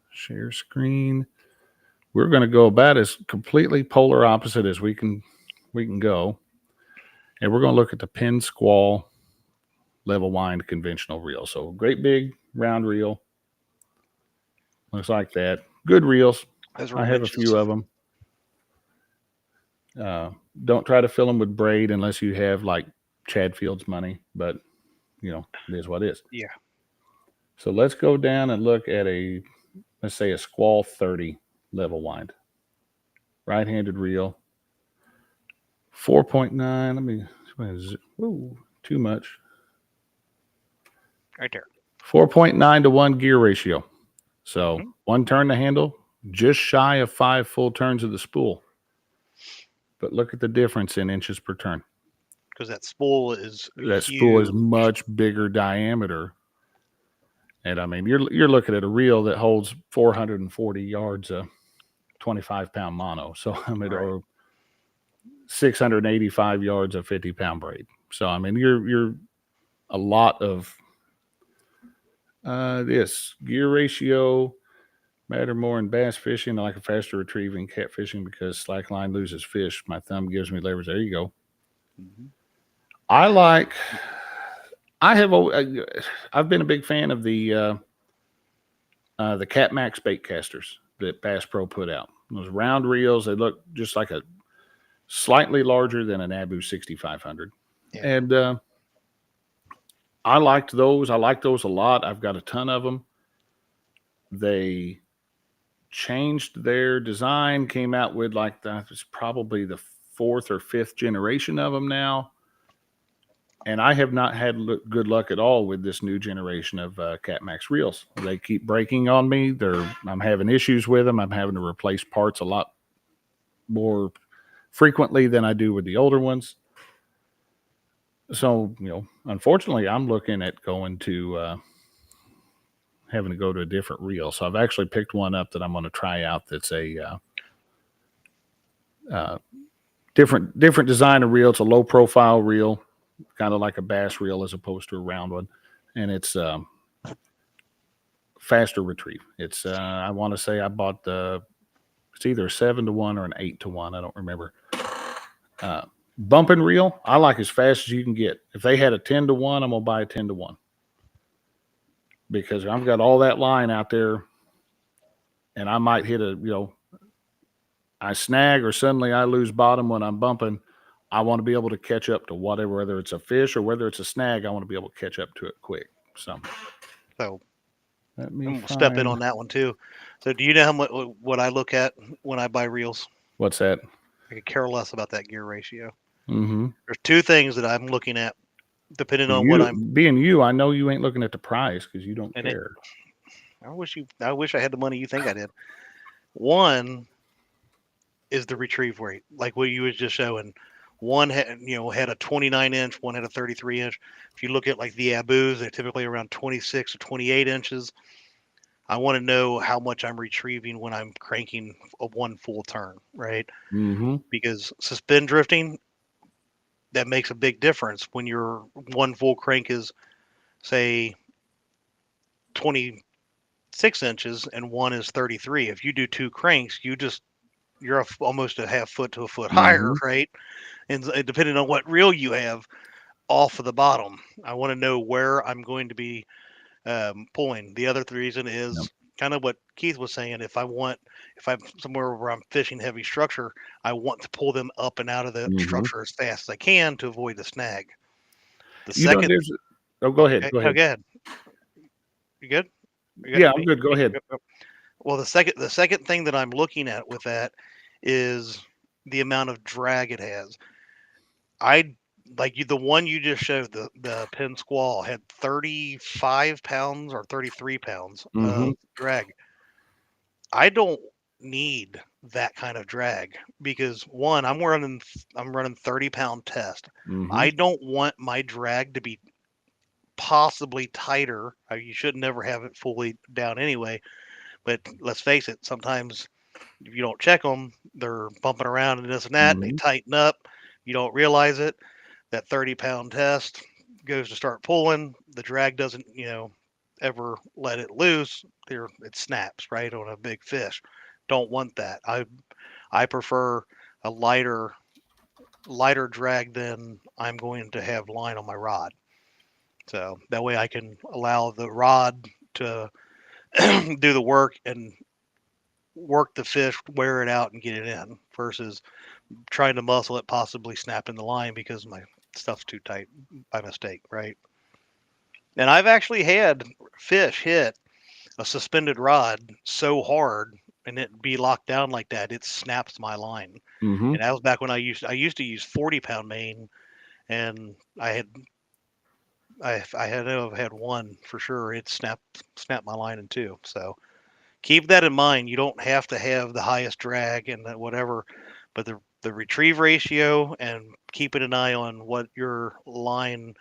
[SPEAKER 1] share screen. We're going to go about as completely polar opposite as we can go. And we're going to look at the Penn Squall level wind conventional reel. So great big round reel. Looks like that. Good reels. I have a few of them. Don't try to fill them with braid unless you have like Chad Fields money, but you know, it is what it is.
[SPEAKER 2] Yeah.
[SPEAKER 1] So let's go down and look at let's say a Squall 30 level wind. Right-handed reel. 4.9. Let me, ooh, too much.
[SPEAKER 2] Right there.
[SPEAKER 1] 4.9 to 1 gear ratio. So one turn to handle, just shy of 5 full turns of the spool. But look at the difference in inches per turn.
[SPEAKER 2] Because that spool is
[SPEAKER 1] spool is much bigger diameter. And I mean, you're looking at a reel that holds 440 yards of 25-pound mono. So I mean, or 685 yards of 50-pound braid. So I mean, you're a lot of this gear ratio matter more in bass fishing. I like a faster retrieving catfishing because slackline loses fish. My thumb gives me levers. There you go. I've been a big fan of the Cat Max bait casters that Bass Pro put out. Those round reels, they look just like a slightly larger than an Abu 6500. Yeah. And I liked those. I like those a lot. I've got a ton of them. They changed their design, came out with like it's probably the 4th or 5th generation of them now. And I have not had good luck at all with this new generation of Cat Max reels. They keep breaking on me. I'm having issues with them. I'm having to replace parts a lot more frequently than I do with the older ones. So, you know, unfortunately, I'm looking at going to having to go to a different reel. So I've actually picked one up that I'm going to try out. That's a different design of reel. It's a low profile reel, kind of like a bass reel as opposed to a round one, and it's faster retrieve. It's I want to say I bought it's either a 7 to 1 or an 8 to 1. I don't remember. Bumping reel, I like as fast as you can get. If they had a 10 to 1, I'm gonna buy a 10 to 1 because I've got all that line out there, and I might hit I snag or suddenly I lose bottom when I'm bumping. I want to be able to catch up to whatever, whether it's a fish or whether it's a snag. I want to be able to catch up to it quick. So
[SPEAKER 2] let me step in on that one too. So do you know what I look at when I buy reels?
[SPEAKER 1] What's that?
[SPEAKER 2] I could care less about that gear ratio.
[SPEAKER 1] Mm-hmm.
[SPEAKER 2] There's 2 things that I'm looking at, depending on what I'm.
[SPEAKER 1] Being you, I know you ain't looking at the price because you don't care.
[SPEAKER 2] I wish I had the money you think I did. One is the retrieve rate, like what you was just showing. One had a 29 inch, one had a 33 inch. If you look at like the Abus, they're typically around 26 or 28 inches. I want to know how much I'm retrieving when I'm cranking a 1 full turn, right?
[SPEAKER 1] Mm-hmm. Because
[SPEAKER 2] suspend drifting, that makes a big difference when your 1 full crank is, say, 26 inches and one is 33. If you do 2 cranks, you're almost a half foot to a foot higher, right? And depending on what reel you have, off of the bottom. I want to know where I'm going to be pulling. The other reason is kind of what Keith was saying. If I'm somewhere where I'm fishing heavy structure, I want to pull them up and out of the structure as fast as I can to avoid the snag. Go ahead.
[SPEAKER 1] Go ahead.
[SPEAKER 2] Go ahead. You good?
[SPEAKER 1] Yeah, I'm good. Go ahead.
[SPEAKER 2] Well, the second thing that I'm looking at with that is the amount of drag it has. like the one you just showed, the Penn Squall had 35 pounds or 33 pounds
[SPEAKER 1] Mm-hmm.
[SPEAKER 2] of drag. I don't need that kind of drag because one, I'm running 30-pound test.
[SPEAKER 1] Mm-hmm.
[SPEAKER 2] I don't want my drag to be possibly tighter. You should never have it fully down anyway. But let's face it, sometimes if you don't check them, they're bumping around and this and that. They
[SPEAKER 1] Mm-hmm.
[SPEAKER 2] tighten up. You don't realize it. That 30-pound test goes to start pulling. The drag doesn't, ever let it loose. It snaps right on a big fish. Don't want that. I prefer a lighter drag than I'm going to have line on my rod. So that way I can allow the rod to do the work and work the fish, wear it out, and get it in versus trying to muscle it, possibly snapping the line because my stuff's too tight by mistake, right? And I've actually had fish hit a suspended rod so hard and it be locked down like that, it snaps my line.
[SPEAKER 1] Mm-hmm.
[SPEAKER 2] And that was back when I used to use 40-pound main, and I've had one for sure. It snapped my line in two. So keep that in mind. You don't have to have the highest drag and whatever, but the retrieve ratio and keeping an eye on what your line,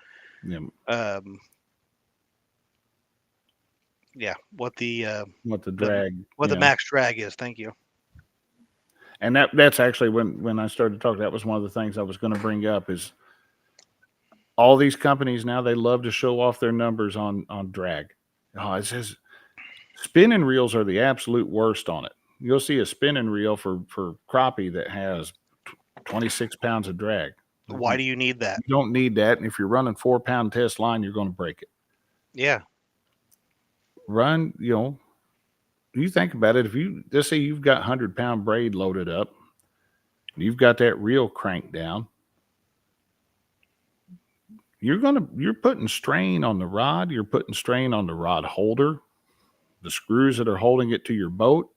[SPEAKER 1] Yeah.
[SPEAKER 2] what the
[SPEAKER 1] What the drag?
[SPEAKER 2] the max drag is. Thank you.
[SPEAKER 1] And that's actually when I started talking. That was one of the things I was going to bring up. Is all these companies now, they love to show off their numbers on drag. Oh, it says spinning reels are the absolute worst on it. You'll see a spinning reel for crappie that has 26 pounds of drag.
[SPEAKER 2] Why do you need that?
[SPEAKER 1] You don't need that. And if you're running 4-pound test line, you're going to break it.
[SPEAKER 2] Yeah.
[SPEAKER 1] Run, you think about it. If you just say you've got 100-pound braid loaded up, you've got that reel cranked down, you're putting strain on the rod. You're putting strain on the rod holder, the screws that are holding it to your boat.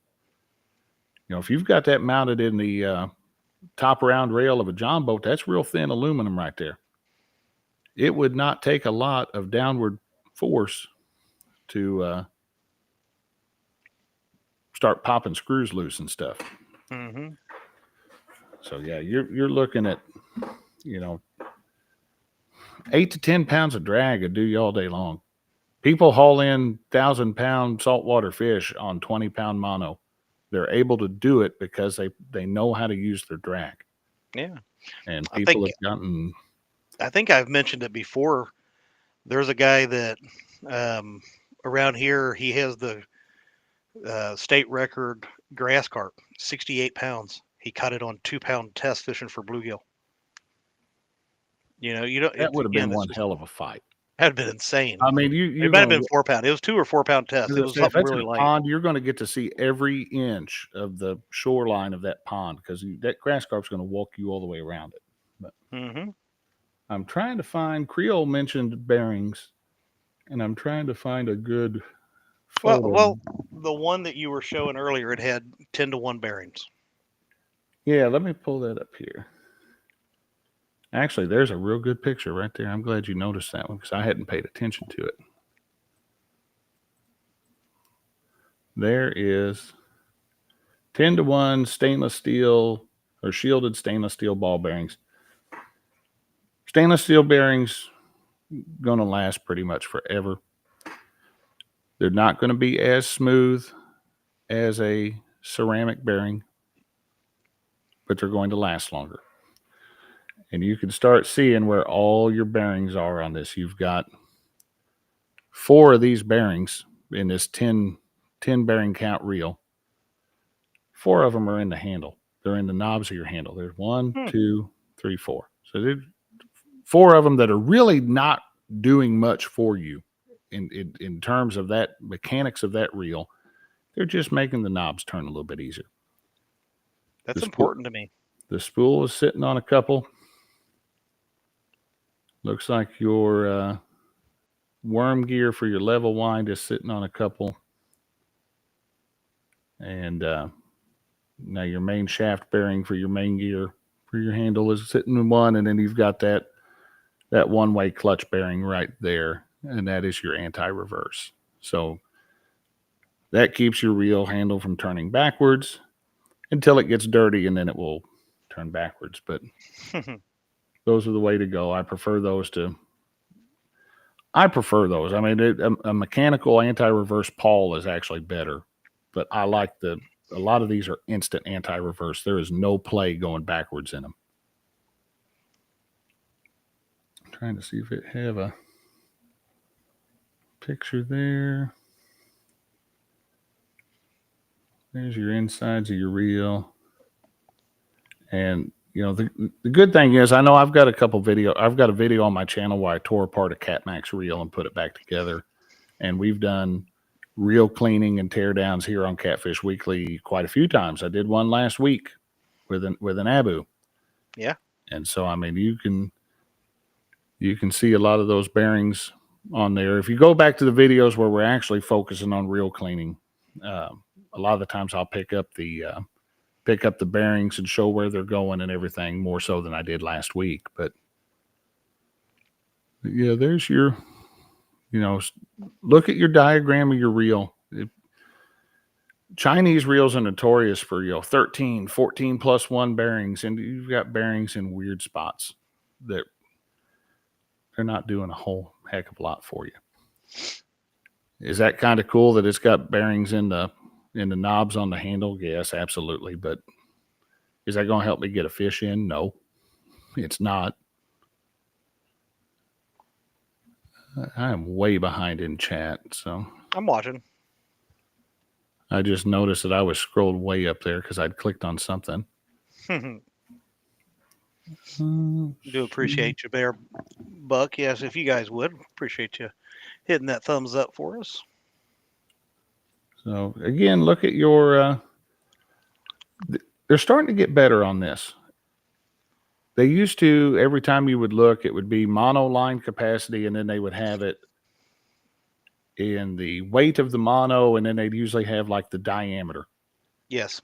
[SPEAKER 1] If you've got that mounted in the top round rail of a John boat, that's real thin aluminum right there. It would not take a lot of downward force to start popping screws loose and stuff.
[SPEAKER 2] Mm-hmm.
[SPEAKER 1] So yeah, you're looking at 8 to 10 pounds of drag would do you all day long. People haul in 1,000-pound saltwater fish on 20-pound mono. They're able to do it because they know how to use their drag.
[SPEAKER 2] Yeah.
[SPEAKER 1] And
[SPEAKER 2] I
[SPEAKER 1] people
[SPEAKER 2] think
[SPEAKER 1] have gotten.
[SPEAKER 2] I think I've mentioned it before. There's a guy that around here, he has the state record grass carp, 68 pounds. He caught it on 2-pound test fishing for bluegill. You don't.
[SPEAKER 1] That would have been one
[SPEAKER 2] Just
[SPEAKER 1] hell of a fight.
[SPEAKER 2] had been insane.
[SPEAKER 1] I mean,
[SPEAKER 2] It might have been 4-pound. It was 2 or 4-pound test. It was
[SPEAKER 1] if
[SPEAKER 2] something
[SPEAKER 1] it's
[SPEAKER 2] really
[SPEAKER 1] a
[SPEAKER 2] light.
[SPEAKER 1] pond, you're going to get to see every inch of the shoreline of that pond because that grass carp's going to walk you all the way around it. But I'm trying to find. Creole mentioned bearings, and I'm trying to find a good photo.
[SPEAKER 2] Well, the one that you were showing earlier, it had 10-to-1 bearings.
[SPEAKER 1] Yeah, let me pull that up here. Actually, there's a real good picture right there. I'm glad you noticed that one because I hadn't paid attention to it. There is 10-to-1 stainless steel or shielded stainless steel ball bearings. Stainless steel bearings going to last pretty much forever. They're not going to be as smooth as a ceramic bearing, but they're going to last longer. And you can start seeing where all your bearings are on this. You've got 4 of these bearings in this 10 bearing count reel. 4 of them are in the handle. They're in the knobs of your handle. There's 1, 2, 3, 4. So there's 4 of them that are really not doing much for you in terms of that mechanics of that reel. They're just making the knobs turn a little bit easier.
[SPEAKER 2] That's important to me.
[SPEAKER 1] The spool is sitting on a couple. Looks like your worm gear for your level wind is sitting on a couple. And now your main shaft bearing for your main gear for your handle is sitting in one. And then you've got that that one-way clutch bearing right there, and that is your anti-reverse. So that keeps your reel handle from turning backwards until it gets dirty, and then it will turn backwards. But those are the way to go. I prefer those. I mean, a mechanical anti-reverse pawl is actually better, but I like a lot of these are instant anti-reverse. There is no play going backwards in them. I'm trying to see if it have a picture there. There's your insides of your reel. And the good thing is, I know I've got a video on my channel where I tore apart a Catmax reel and put it back together. And we've done reel cleaning and teardowns here on Catfish Weekly quite a few times. I did one last week with an Abu.
[SPEAKER 2] Yeah.
[SPEAKER 1] And so, I mean, you can see a lot of those bearings on there. If you go back to the videos where we're actually focusing on reel cleaning, a lot of the times I'll pick up the bearings and show where they're going and everything more so than I did last week. But yeah, there's your, look at your diagram of your reel. Chinese reels are notorious for, 13, 14 plus one bearings, and you've got bearings in weird spots that they're not doing a whole heck of a lot for you. Is that kind of cool that it's got bearings in the knobs on the handle? Yes, absolutely. But is that going to help me get a fish in? No, it's not. I am way behind in chat, so
[SPEAKER 2] I'm watching.
[SPEAKER 1] I just noticed that I was scrolled way up there because I'd clicked on something.
[SPEAKER 2] Do appreciate you there, Buck. Yes, if you guys would, appreciate you hitting that thumbs up for us.
[SPEAKER 1] So again, look at your. They're starting to get better on this. They used to, every time you would look, it would be mono line capacity, and then they would have it in the weight of the mono, and then they'd usually have like the diameter.
[SPEAKER 2] Yes.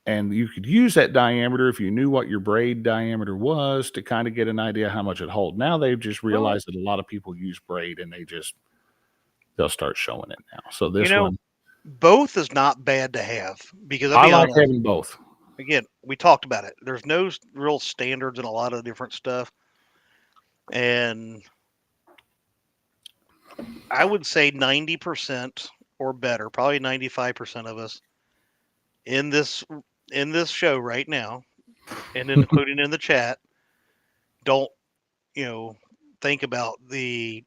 [SPEAKER 1] And you could use that diameter if you knew what your braid diameter was to kind of get an idea how much it hold. Now they've just realized that a lot of people use braid, and they'll start showing it now. So this one,
[SPEAKER 2] both is not bad to have, because
[SPEAKER 1] I like having both.
[SPEAKER 2] Again, we talked about it. There's no real standards in a lot of different stuff. And I would say 90% or better, probably 95% of us in this show right now, and including in the chat, don't, think about then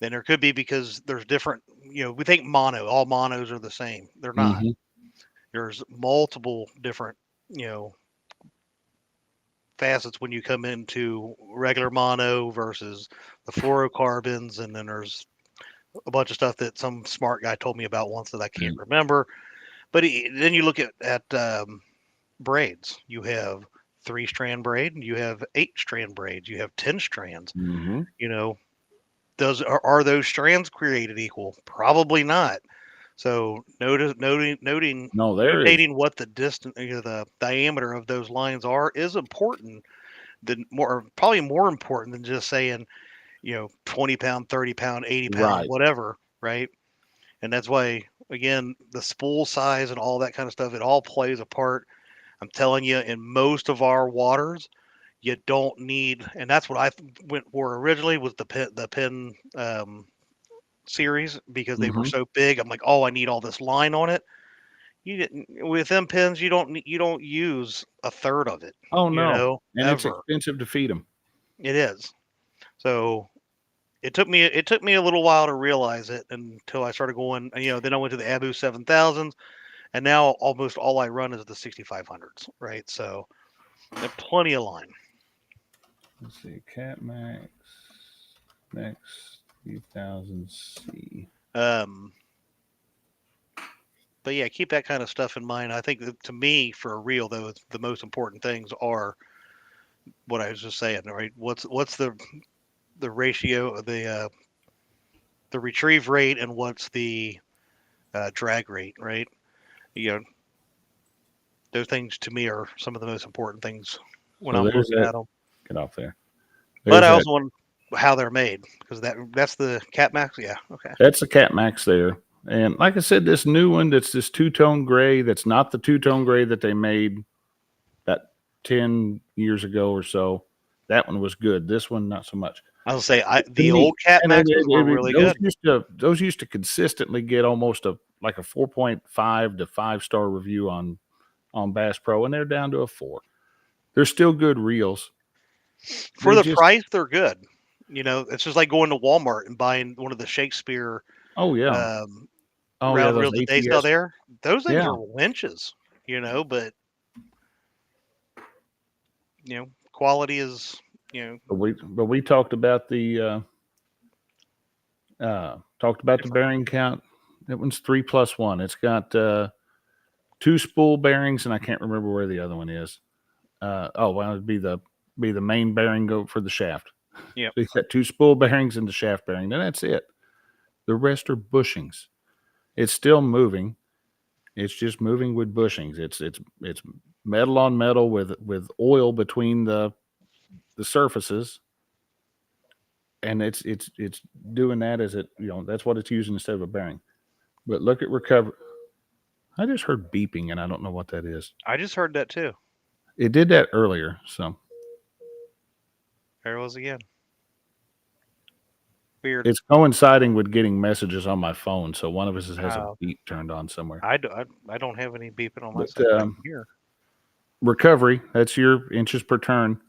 [SPEAKER 2] there could be, because there's different, we think all monos are the same. They're not.
[SPEAKER 1] Mm-hmm.
[SPEAKER 2] There's multiple different, facets when you come into regular mono versus the fluorocarbons, and then there's a bunch of stuff that some smart guy told me about once that I can't remember. But then you look at braids. You have 3-strand braid, you have 8-strand braids, you have 10 strands.
[SPEAKER 1] Mm-hmm.
[SPEAKER 2] Are those strands created equal? Probably not. So notating what the distance, the diameter of those lines is important. Probably more important than just saying, 20 pound, 30 pound, 80 pound,
[SPEAKER 1] Right.
[SPEAKER 2] whatever, right? And that's why, again, the spool size and all that kind of stuff, it all plays a part. I'm telling you, in most of our waters, you don't need, and that's what I went for originally, was the pin series, because they were so big. I'm like, oh, I need all this line on it. You didn't, with them pins, you don't use a third of it.
[SPEAKER 1] Oh no, and
[SPEAKER 2] ever.
[SPEAKER 1] it's expensive to feed them.
[SPEAKER 2] It is. So it took me a little while to realize it, until I started going. Then I went to the Abu 7000s, and now almost all I run is the 6500s. Right. So plenty of line.
[SPEAKER 1] Let's see, Catmax Max 3000C.
[SPEAKER 2] But yeah, keep that kind of stuff in mind. I think that, to me, for a reel, though, the most important things are what I was just saying. Right? What's the ratio of the retrieve rate, and what's the drag rate? Right? Those things to me are some of the most important things when I'm looking at them.
[SPEAKER 1] Get off there.
[SPEAKER 2] But I
[SPEAKER 1] that.
[SPEAKER 2] also want how they're made because that's the Cat Max. Yeah. Okay.
[SPEAKER 1] That's the Cat Max there. And like I said, this new one that's this two-tone gray, that's not the two-tone gray that they made about 10 years ago or so. That one was good. This one, not so much.
[SPEAKER 2] I'll say
[SPEAKER 1] To
[SPEAKER 2] the
[SPEAKER 1] me,
[SPEAKER 2] old Cat
[SPEAKER 1] and
[SPEAKER 2] Maxes were really
[SPEAKER 1] those
[SPEAKER 2] good.
[SPEAKER 1] used to consistently get almost a 4.5 to 5-star review on Bass Pro, and they're down to a 4. They're still good reels.
[SPEAKER 2] For
[SPEAKER 1] They
[SPEAKER 2] the
[SPEAKER 1] just
[SPEAKER 2] price, they're good. You know, it's just like going to Walmart and buying one of the Shakespeare
[SPEAKER 1] oh yeah. Oh yeah,
[SPEAKER 2] round
[SPEAKER 1] those
[SPEAKER 2] reels that they sell
[SPEAKER 1] ATS.
[SPEAKER 2] there. Those things
[SPEAKER 1] Yeah.
[SPEAKER 2] are winches, you know, but quality is,
[SPEAKER 1] But we talked about the bearing count. That one's 3+1. It's got 2 spool bearings, and I can't remember where the other one is. It'd be the main bearing go for the shaft.
[SPEAKER 2] Yep.
[SPEAKER 1] So you got 2 spool bearings and the shaft bearing. Then that's it. The rest are bushings. It's still moving. It's just moving with bushings. It's metal on metal with oil between the surfaces, and it's doing that as it that's what it's using instead of a bearing. But look at recovery. I just heard beeping, and I don't know what that is.
[SPEAKER 2] I just heard that too.
[SPEAKER 1] It did that earlier, so
[SPEAKER 2] There it was again. Weird.
[SPEAKER 1] it's coinciding with getting messages on my phone. So one of us has a beep turned on somewhere.
[SPEAKER 2] I don't have any beeping on my
[SPEAKER 1] But,
[SPEAKER 2] side here.
[SPEAKER 1] Recovery, that's your inches per turn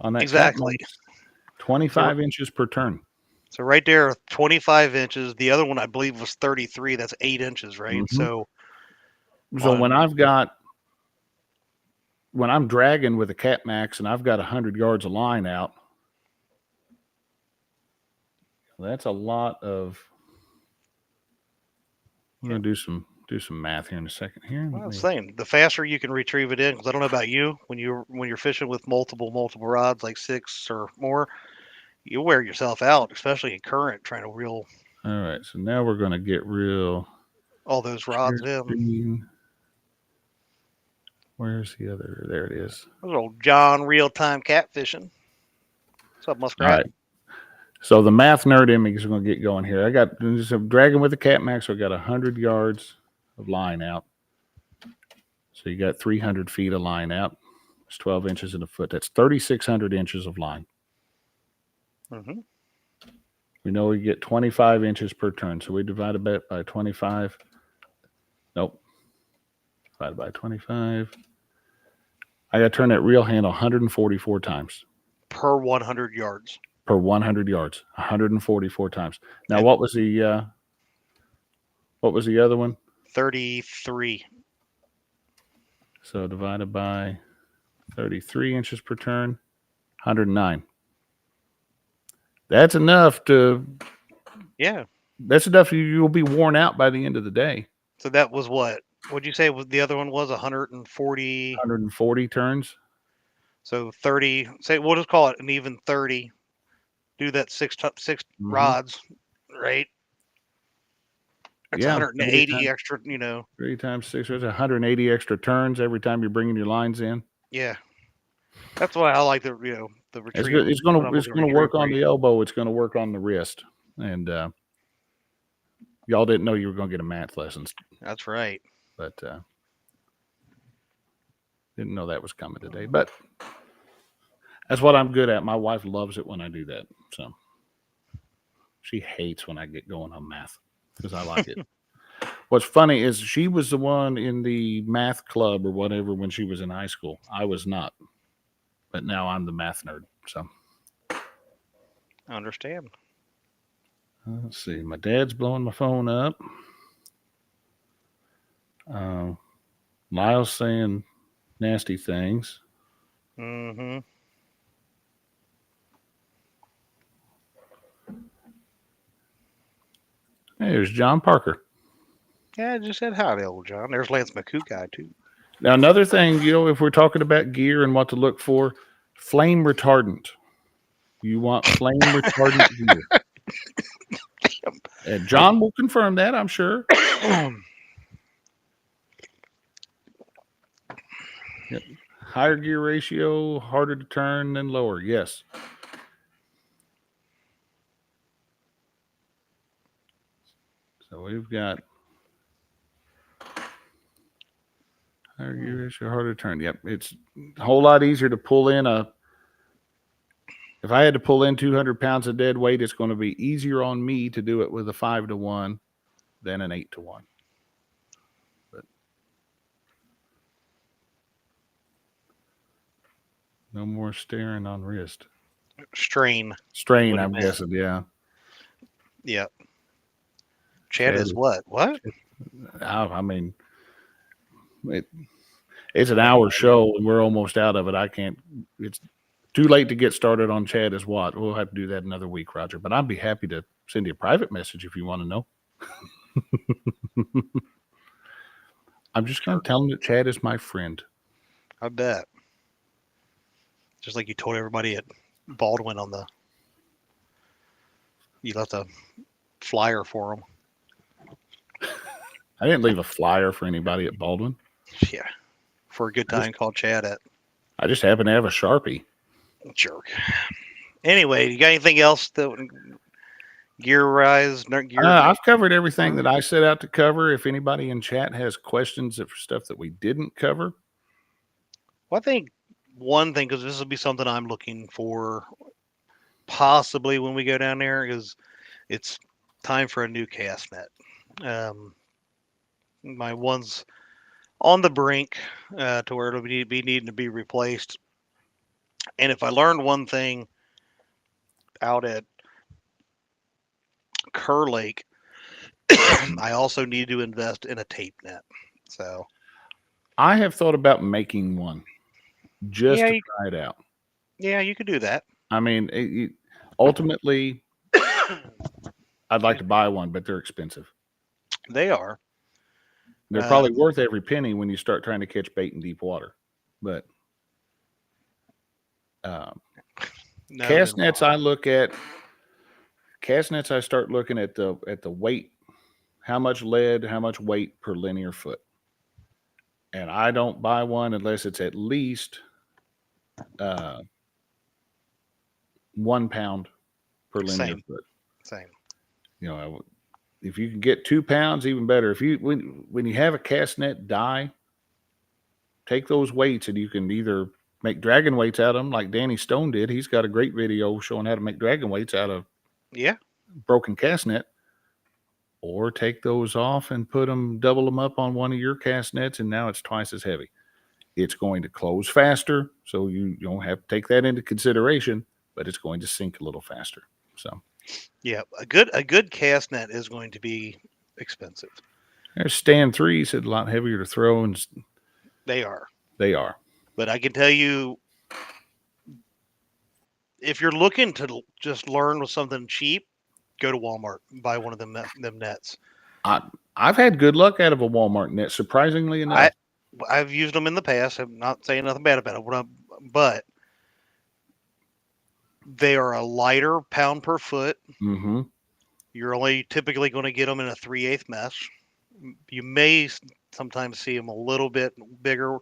[SPEAKER 1] on that.
[SPEAKER 2] Exactly.
[SPEAKER 1] 25 inches per turn.
[SPEAKER 2] So right there, 25 inches. The other one I believe was 33. That's 8 inches, right?
[SPEAKER 1] Mm-hmm.
[SPEAKER 2] So
[SPEAKER 1] when I'm dragging with a Cat Max and I've got 100 yards of line out, that's a lot of. We're gonna do some math here in a second. Here,
[SPEAKER 2] well, I was saying the faster you can retrieve it in, because I don't know about you, when you're fishing with multiple rods, like 6 or more, you wear yourself out, especially in current, trying to reel.
[SPEAKER 1] All right, so now we're gonna get real.
[SPEAKER 2] All those rods in.
[SPEAKER 1] Where's the other? There it is.
[SPEAKER 2] There's old John real-time catfishing. What's up, Muskrat?
[SPEAKER 1] All right. So the math nerd in me is going to get going here. I got just dragging with the Cat Max. So I got 100 yards of line out. So you got 300 feet of line out. It's 12 inches in a foot. That's 3,600 inches of line.
[SPEAKER 2] Mm-hmm.
[SPEAKER 1] We know we get 25 inches per turn. So we divide it by 25. Nope. Divided by 25. I got to turn that reel handle 144 times.
[SPEAKER 2] Per 100 yards.
[SPEAKER 1] Per 100 yards, 144 times. Now, what was the other one?
[SPEAKER 2] 33.
[SPEAKER 1] So divided by 33 inches per turn, 109. That's enough to.
[SPEAKER 2] Yeah.
[SPEAKER 1] That's enough. You'll be worn out by the end of the day.
[SPEAKER 2] So that was what? What'd you say? The other one was 140.
[SPEAKER 1] 140 turns.
[SPEAKER 2] So 30. Say we'll just call it an even 30. Do that 6 rods, right? It's 180 extra,
[SPEAKER 1] 3 times 6 is 180 extra turns every time you're bringing your lines in.
[SPEAKER 2] Yeah, that's why I like the the retrieve.
[SPEAKER 1] It's going to work on the elbow. It's going to work on the wrist, and y'all didn't know you were going to get a math lesson.
[SPEAKER 2] That's right,
[SPEAKER 1] but didn't know that was coming today. But that's what I'm good at. My wife loves it when I do that. So she hates when I get going on math because I like it. What's funny is she was the one in the math club or whatever when she was in high school. I was not. But now I'm the math nerd. So
[SPEAKER 2] I understand.
[SPEAKER 1] Let's see. My dad's blowing my phone up. Lyle's saying nasty things.
[SPEAKER 2] Mm-hmm.
[SPEAKER 1] Hey, there's John Parker.
[SPEAKER 2] Yeah, I just said howdy, old John. There's Lance McCoo too.
[SPEAKER 1] Now, another thing, if we're talking about gear and what to look for, flame retardant. You want flame retardant gear. And John will confirm that, I'm sure. Yep. Higher gear ratio, harder to turn than lower. Yes. So we've got higher gear ratio, harder turn. Yep, it's a whole lot easier to pull in a. If I had to pull in 200 pounds of dead weight, it's going to be easier on me to do it with a 5-to-1 than an 8-to-1. But no more staring on wrist.
[SPEAKER 2] Strain.
[SPEAKER 1] Strain,
[SPEAKER 2] What it
[SPEAKER 1] I'm
[SPEAKER 2] meant.
[SPEAKER 1] guessing. Yeah.
[SPEAKER 2] Yeah. Chad is what? What?
[SPEAKER 1] I mean, it's an
[SPEAKER 2] I have
[SPEAKER 1] hour
[SPEAKER 2] no idea.
[SPEAKER 1] show and we're almost out of it. I can't. It's too late to get started on Chad is what. We'll have to do that another week, Roger. But I'd be happy to send you a private message if you want to know. I'm just going to tell him that Chad is my friend.
[SPEAKER 2] I bet. Just like you told everybody at Baldwin on the. You left a flyer for them.
[SPEAKER 1] I didn't leave a flyer for anybody at Baldwin.
[SPEAKER 2] Yeah. For a good time called Chad at.
[SPEAKER 1] I just happen to have a Sharpie.
[SPEAKER 2] Jerk. Anyway, you got anything else that gear-wise?
[SPEAKER 1] I've covered everything that I set out to cover. If anybody in chat has questions for stuff that we didn't cover.
[SPEAKER 2] Well, I think one thing, because this will be something I'm looking for possibly when we go down there, is it's time for a new cast net. My one's on the brink to where it'll be needing to be replaced. And if I learned one thing out at Kerr Lake, I also need to invest in a tape net. So
[SPEAKER 1] I have thought about making one just
[SPEAKER 2] Yeah,
[SPEAKER 1] to try it out.
[SPEAKER 2] yeah, you could do that.
[SPEAKER 1] I mean, ultimately, I'd like to buy one, but they're expensive.
[SPEAKER 2] They are.
[SPEAKER 1] They're probably worth every penny when you start trying to catch bait in deep water. But
[SPEAKER 2] No,
[SPEAKER 1] cast
[SPEAKER 2] they're
[SPEAKER 1] nets,
[SPEAKER 2] not.
[SPEAKER 1] I look at cast nets. I start looking at the weight, how much lead, how much weight per linear foot, and I don't buy one unless it's at least 1 pound per linear foot.
[SPEAKER 2] Same.
[SPEAKER 1] You know, if you can get 2 pounds, even better. If you when you have a cast net die, take those weights and you can either make dragon weights out of them, like Danny Stone did. He's got a great video showing how to make dragon weights out of broken cast net. Or take those off and double them up on one of your cast nets, and now it's twice as heavy. It's going to close faster, so you don't have to take that into consideration, but it's going to sink a little faster. So,
[SPEAKER 2] yeah, a good cast net is going to be expensive.
[SPEAKER 1] There's Stand 3 said a lot heavier to throw, and
[SPEAKER 2] They are.
[SPEAKER 1] But
[SPEAKER 2] I can tell you, if you're looking to just learn with something cheap, go to Walmart and buy one of them nets.
[SPEAKER 1] I've had good luck out of a Walmart net, surprisingly enough.
[SPEAKER 2] I've used them in the past. I'm not saying nothing bad about it, but they are a lighter pound per foot.
[SPEAKER 1] Mm-hmm.
[SPEAKER 2] You're only typically going to get them in a 3/8 mesh. You may sometimes see them a little bit bigger,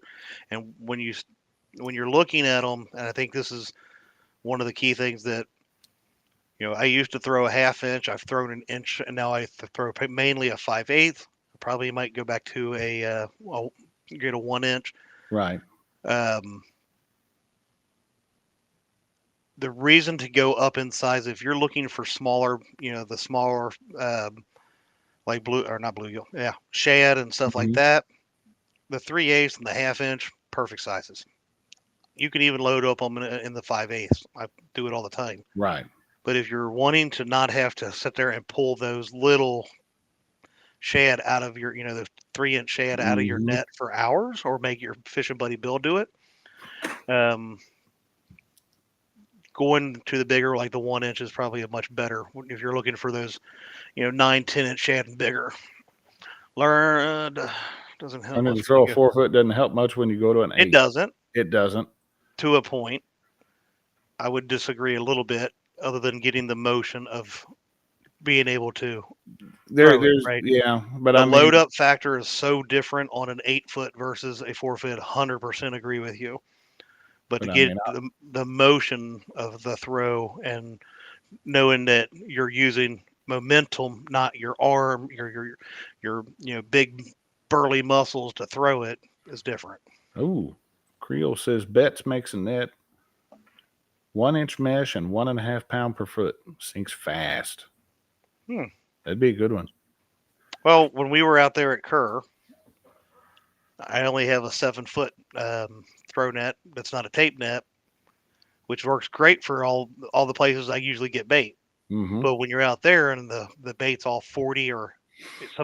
[SPEAKER 2] and when you're looking at them, and I think this is one of the key things that I used to throw a 1/2 inch. I've thrown an inch, and now I throw mainly a 5/8. Probably might go back to get a 1 inch.
[SPEAKER 1] Right.
[SPEAKER 2] The reason to go up in size, if you're looking for smaller, the smaller, like not bluegill, shad and stuff like that, the 3/8 and the 1/2 inch, perfect sizes. You can even load up them in the 5/8. I do it all the time.
[SPEAKER 1] Right.
[SPEAKER 2] But if you're wanting to not have to sit there and pull those little shad out of your, the 3-inch shad out of your net for hours, or make your fishing buddy Bill do it, going to the bigger, like the 1 inch, is probably a much better if you're looking for those, 9-10 inch shad and bigger. Doesn't help.
[SPEAKER 1] To throw a 4-foot doesn't help much when you go to an 8. It doesn't.
[SPEAKER 2] To a point. I would disagree a little bit, other than getting the motion of being able to. Right?
[SPEAKER 1] Yeah, but
[SPEAKER 2] the load up factor is so different on an 8-foot versus a 4-foot. 100% agree with you. But to get the motion of the throw and knowing that you're using momentum, not your arm, your big burly muscles to throw it is different.
[SPEAKER 1] Oh, Creole says Betts makes a net 1-inch mesh and 1.5 pound per foot. Sinks fast. That'd be a good one.
[SPEAKER 2] Well, when we were out there at Kerr, I only have a 7-foot throw net that's not a tape net, which works great for all the places I usually get bait.
[SPEAKER 1] Mm-hmm.
[SPEAKER 2] But when you're out there and the bait's all 40 or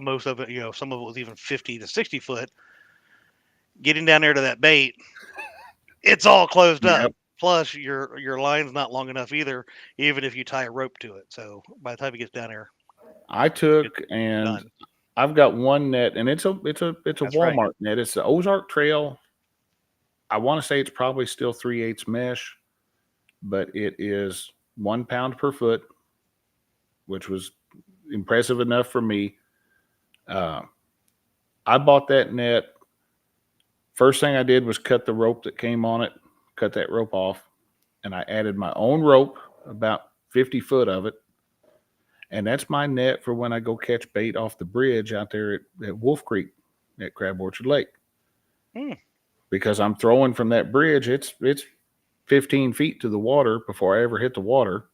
[SPEAKER 2] most of it, some of it was even 50 to 60 foot, getting down there to that bait, it's all closed up. Plus, your line's not long enough either, even if you tie a rope to it. So by the time it gets down there,
[SPEAKER 1] I took and
[SPEAKER 2] done.
[SPEAKER 1] I've got one net, and it's a Walmart
[SPEAKER 2] right.
[SPEAKER 1] net. It's the Ozark Trail. I want to say it's probably still 3/8 mesh, but it is 1 pound per foot, which was impressive enough for me. I bought that net. First thing I did was cut the rope that came on it, cut that rope off, and I added my own rope, about 50 foot of it. And that's my net for when I go catch bait off the bridge out there at Wolf Creek at Crab Orchard Lake. Because I'm throwing from that bridge, it's 15 feet to the water before I ever hit the water.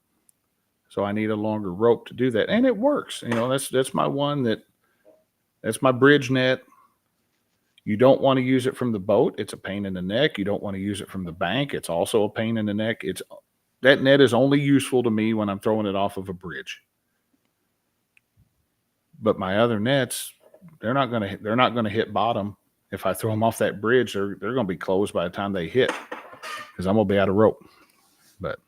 [SPEAKER 1] So I need a longer rope to do that. And it works. That's my one that's my bridge net. You don't want to use it from the boat. It's a pain in the neck. You don't want to use it from the bank. It's also a pain in the neck. That net is only useful to me when I'm throwing it off of a bridge. But my other nets, they're not going to hit bottom. If I throw them off that bridge, they're going to be closed by the time they hit, because I'm going to be out of rope. But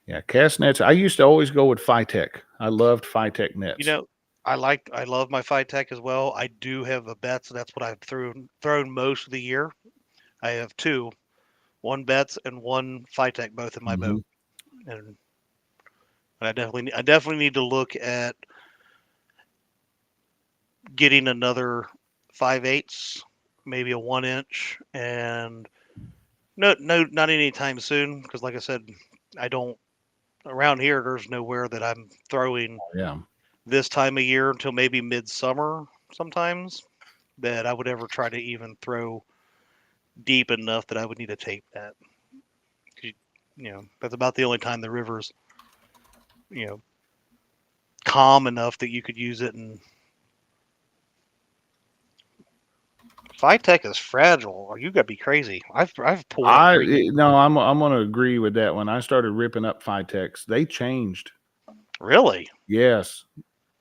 [SPEAKER 1] yeah, cast nets. I used to always go with Phytech. I loved Phytech nets.
[SPEAKER 2] I love my Phytech as well. I do have a Betts. That's what I've thrown most of the year. I have two, one Betts and one Phytech, both in my boat. And I definitely need to look at getting another 5/8, maybe a 1-inch, and no, not anytime soon, because like I said, I don't around here. There's nowhere that I'm throwing this time of year until maybe midsummer sometimes that I would ever try to even throw deep enough that I would need a tape net. That's about the only time the river's calm enough that you could use it. And Phytech is fragile. You gotta be crazy. I've pulled.
[SPEAKER 1] No, I'm gonna agree with that. When I started ripping up Phytechs, they changed.
[SPEAKER 2] Really?
[SPEAKER 1] Yes,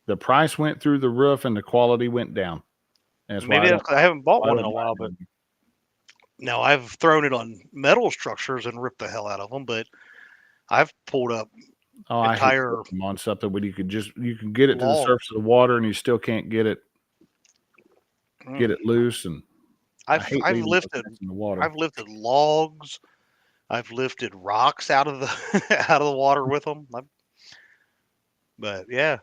[SPEAKER 1] the price went through the roof and the quality went down. That's
[SPEAKER 2] maybe I haven't bought one in a while, but no, I've thrown it on metal structures and ripped the hell out of them. But I've pulled up entire
[SPEAKER 1] on something where you can get it to the surface of the water and you still can't get it loose. And
[SPEAKER 2] I've lifted
[SPEAKER 1] in the water.
[SPEAKER 2] I've lifted logs. I've lifted rocks out of the water with them. But yeah.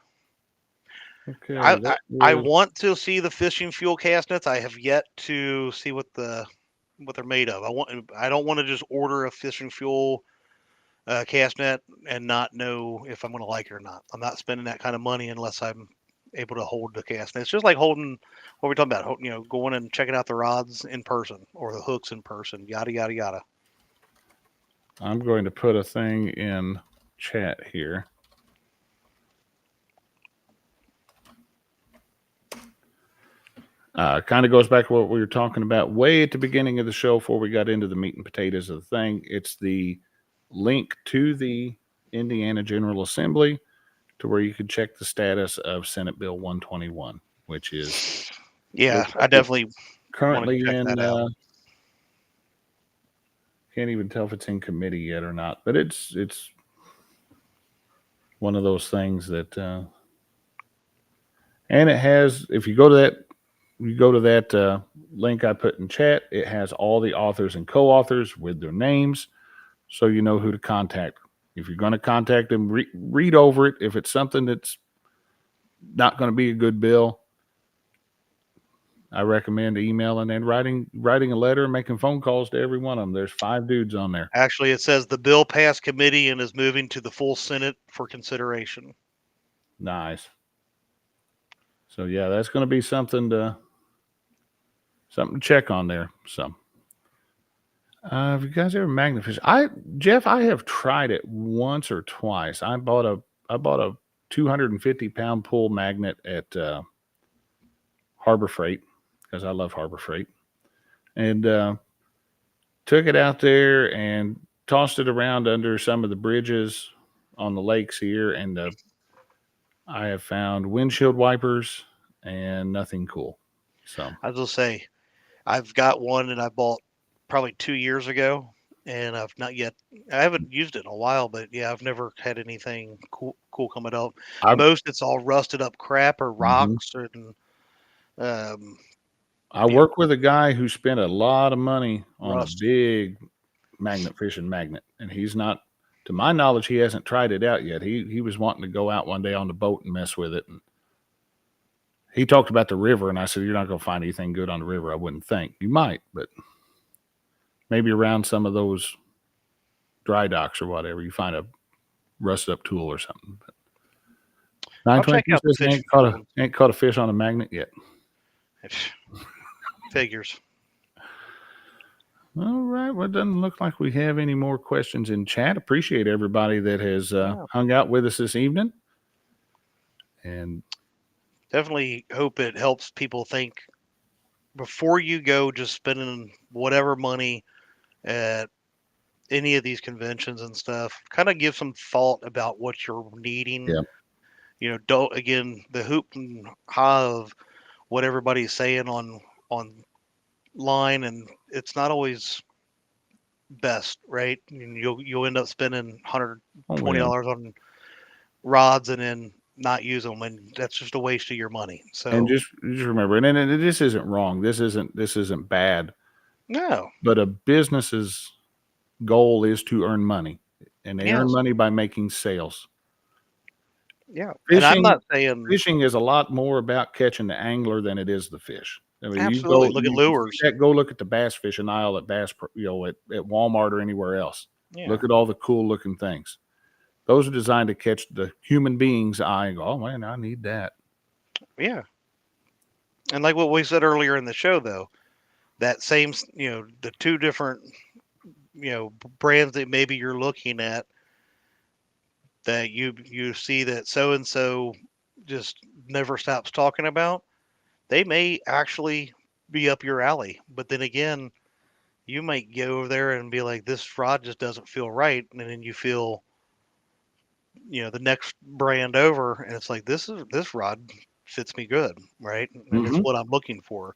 [SPEAKER 1] Okay.
[SPEAKER 2] I want to see the fishing fuel cast nets. I have yet to see what they're made of. I don't want to just order a fishing fuel cast net and not know if I'm going to like it or not. I'm not spending that kind of money unless I'm able to hold the cast net. It's just like holding what we're talking about. Going and checking out the rods in person or the hooks in person. Yada yada yada.
[SPEAKER 1] I'm going to put a thing in chat here. Kind of goes back to what we were talking about way at the beginning of the show before we got into the meat and potatoes of the thing. It's the link to the Indiana General Assembly to where you could check the status of Senate Bill 121, which is
[SPEAKER 2] I definitely
[SPEAKER 1] currently
[SPEAKER 2] check that out.
[SPEAKER 1] Can't even tell if it's in committee yet or not, but it's one of those things that and it has, if you go to that link I put in chat, it has all the authors and co-authors with their names, so you know who to contact. If you're going to contact them, read over it. If it's something that's not going to be a good bill, I recommend emailing and writing a letter and making phone calls to every one of them. There's 5 dudes on there.
[SPEAKER 2] Actually, it says the bill passed committee and is moving to the full Senate for consideration.
[SPEAKER 1] Nice. So yeah, that's going to be something to check on there. So, have you guys ever magnet fish? Jeff, I have tried it once or twice. I bought a 250-pound pull magnet at Harbor Freight because I love Harbor Freight, and took it out there and tossed it around under some of the bridges on the lakes here, and I have found windshield wipers and nothing cool. So
[SPEAKER 2] I was gonna say, I've got one and I bought probably 2 years ago, and I've not yet. I haven't used it in a while, but yeah, I've never had anything cool coming up. Most it's all rusted up crap or rocks and
[SPEAKER 1] I work with a guy who spent a lot of money on
[SPEAKER 2] rust.
[SPEAKER 1] a big magnet fishing magnet, and he's not, to my knowledge, he hasn't tried it out yet. He was wanting to go out one day on the boat and mess with it, and he talked about the river, and I said, "You're not going to find anything good on the river, I wouldn't think. You might, but maybe around some of those dry docks or whatever, you find a rusted up tool or something." But
[SPEAKER 2] I'll check
[SPEAKER 1] 922
[SPEAKER 2] out the
[SPEAKER 1] says he
[SPEAKER 2] fish.
[SPEAKER 1] ain't caught a fish on a magnet yet.
[SPEAKER 2] Figures.
[SPEAKER 1] All right. Well, it doesn't look like we have any more questions in chat. Appreciate everybody that has hung out with us this evening. And
[SPEAKER 2] definitely hope it helps people think before you go just spending whatever money at any of these conventions and stuff. Kind of give some thought about what you're needing.
[SPEAKER 1] Yeah.
[SPEAKER 2] You know, don't, again, the hoop and ha of what everybody's saying on line, and it's not always best, right? And you'll end up spending $120 on rods and then not use them, and that's just a waste of your money. So,
[SPEAKER 1] and just remember, and this isn't wrong. This isn't bad.
[SPEAKER 2] No.
[SPEAKER 1] But a business's goal is to earn money, and they earn
[SPEAKER 2] Yes.
[SPEAKER 1] money by making sales.
[SPEAKER 2] Yeah.
[SPEAKER 1] Fishing,
[SPEAKER 2] And I'm not saying
[SPEAKER 1] fishing is a lot more about catching the angler than it is the fish. I mean,
[SPEAKER 2] absolutely. Look at lures.
[SPEAKER 1] Go look at the bass fishing aisle at at Walmart or anywhere else.
[SPEAKER 2] Yeah.
[SPEAKER 1] Look at all the cool looking things. Those are designed to catch the human being's eye and go, "Oh man, I need that."
[SPEAKER 2] Yeah. And like what we said earlier in the show, though, that same, the two different, brands that maybe you're looking at, that you see that so and so just never stops talking about, they may actually be up your alley. But then again, you might go over there and be like, this rod just doesn't feel right, and then you feel, the next brand over, and it's like, this rod fits me good, right? And it's what I'm looking for.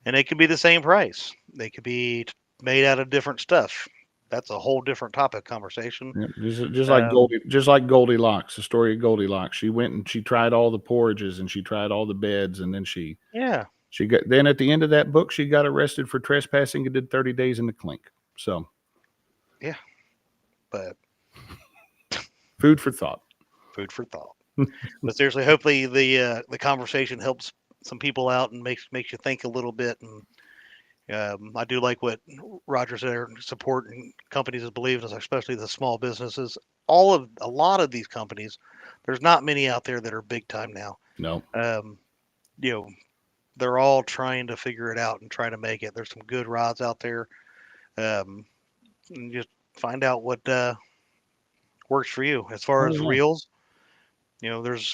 [SPEAKER 2] And it could be the same price. They could be made out of different stuff. That's a whole different topic conversation.
[SPEAKER 1] Yeah, just like Goldilocks, the story of Goldilocks. She went and she tried all the porridges and she tried all the beds, and then she then at the end of that book she got arrested for trespassing and did 30 days in the clink. So
[SPEAKER 2] yeah, but
[SPEAKER 1] food for thought.
[SPEAKER 2] But seriously, hopefully the conversation helps some people out and makes you think a little bit. And I do like what Roger said, supporting companies that believe in us, especially the small businesses. A lot of these companies, there's not many out there that are big time now.
[SPEAKER 1] No.
[SPEAKER 2] They're all trying to figure it out and try to make it. There's some good rods out there. And just find out what works for you. As far as reels, there's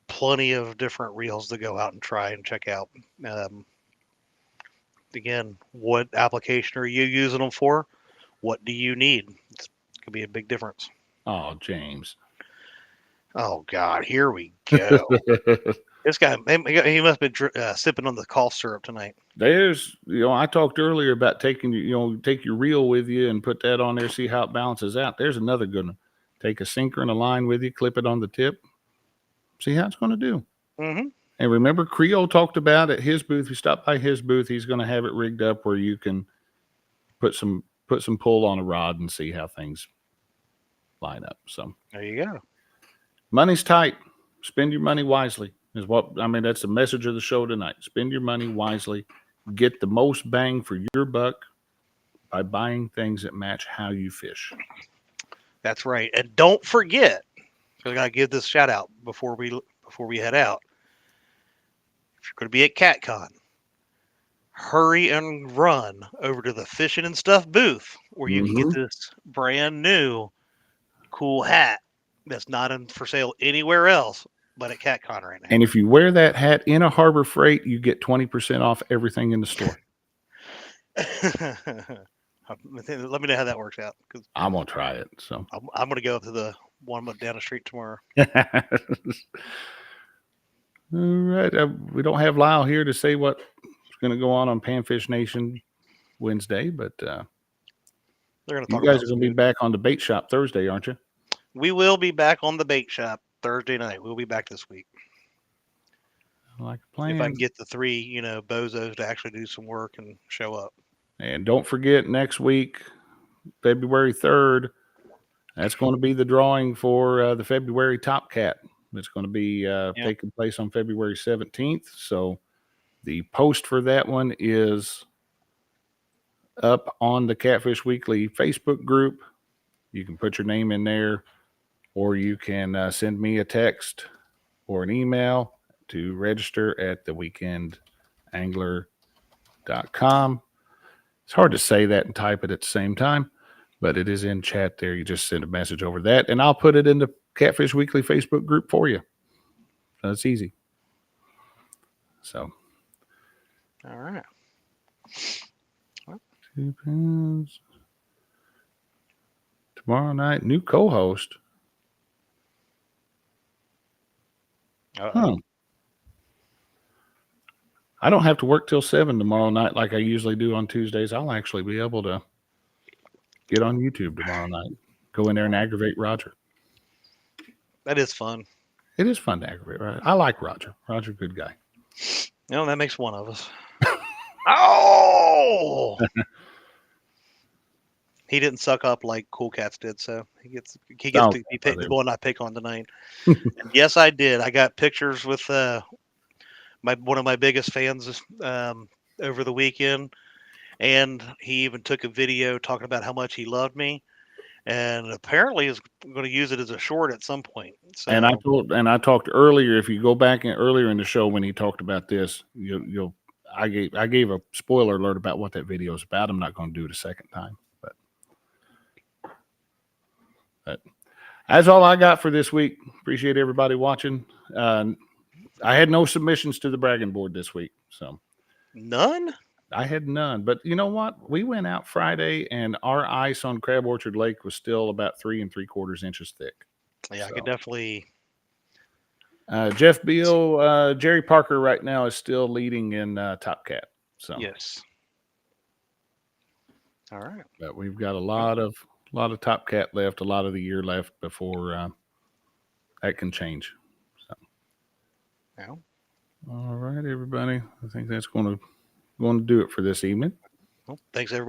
[SPEAKER 2] plenty of different reels to go out and try and check out. Again, what application are you using them for? What do you need? It could be a big difference.
[SPEAKER 1] Oh, James.
[SPEAKER 2] Oh, God. Here we go. This guy, he must have been sipping on the cough syrup tonight.
[SPEAKER 1] There's, I talked earlier about taking, take your reel with you and put that on there, see how it balances out. There's another good one. Take a sinker and a line with you, clip it on the tip, see how it's going to do.
[SPEAKER 2] Mm-hmm.
[SPEAKER 1] And remember, Creole talked about at his booth. If you stop by his booth, he's going to have it rigged up where you can put some pull on a rod and see how things line up. So
[SPEAKER 2] there you go.
[SPEAKER 1] Money's tight. Spend your money wisely. Is what I mean. That's the message of the show tonight. Spend your money wisely. Get the most bang for your buck by buying things that match how you fish.
[SPEAKER 2] That's right. And don't forget, I gotta give this shout out before we head out. If you're gonna be at CatCon, hurry and run over to the Fishing and Stuff booth where you can get this brand new cool hat that's not for sale anywhere else but at CatCon right now.
[SPEAKER 1] And if you wear that hat in a Harbor Freight, you get 20% off everything in the store.
[SPEAKER 2] Let me know how that works out. Cause
[SPEAKER 1] I'm gonna try it. So
[SPEAKER 2] I'm gonna go up to the one down the street tomorrow.
[SPEAKER 1] All right. We don't have Lyle here to say what's going to go on Panfish Nation Wednesday, but
[SPEAKER 2] they're going to
[SPEAKER 1] you guys are going to be back on the bait shop Thursday, aren't you?
[SPEAKER 2] We will be back on the bait shop Thursday night. We'll be back this week.
[SPEAKER 1] Like a plan.
[SPEAKER 2] If I can get the 3, bozos to actually do some work and show up.
[SPEAKER 1] And don't forget, next week, February 3rd, that's going to be the drawing for the February Top Cat. It's going to be taking place on February 17th. So the post for that one is up on the Catfish Weekly Facebook group. You can put your name in there, or you can send me a text or an email to register at theweekendangler.com. It's hard to say that and type it at the same time, but it is in chat there. You just send a message over that, and I'll put it in the Catfish Weekly Facebook group for you. So it's easy. So.
[SPEAKER 2] All right.
[SPEAKER 1] 2 pounds. Tomorrow night, new co-host. Huh. I don't have to work till 7 tomorrow night like I usually do on Tuesdays. I'll actually be able to get on YouTube tomorrow night. Go in there and aggravate Roger.
[SPEAKER 2] That is fun.
[SPEAKER 1] It is fun to aggravate Roger. I like Roger. Roger's a good guy.
[SPEAKER 2] That makes one of us. Oh! He didn't suck up like Cool Cats did, so he gets to be the one I pick on tonight. And yes, I did. I got pictures with one of my biggest fans over the weekend, and he even took a video talking about how much he loved me, and apparently is going to use it as a short at some point. So,
[SPEAKER 1] and I talked earlier. If you go back earlier in the show when he talked about this, I gave a spoiler alert about what that video is about. I'm not going to do it a second time, but that's all I got for this week. Appreciate everybody watching. I had no submissions to the bragging board this week, so
[SPEAKER 2] none.
[SPEAKER 1] I had none, but you know what? We went out Friday, and our ice on Crab Orchard Lake was still about 3 3/4 inches thick.
[SPEAKER 2] Yeah, so. I could definitely.
[SPEAKER 1] Jeff Beal, Jerry Parker right now is still leading in Top Cat. So
[SPEAKER 2] yes. All right,
[SPEAKER 1] but we've got a lot of Top Cat left, a lot of the year left before that can change. So,
[SPEAKER 2] yeah.
[SPEAKER 1] All right, everybody. I think that's going to do it for this evening.
[SPEAKER 2] Well, thanks, everybody.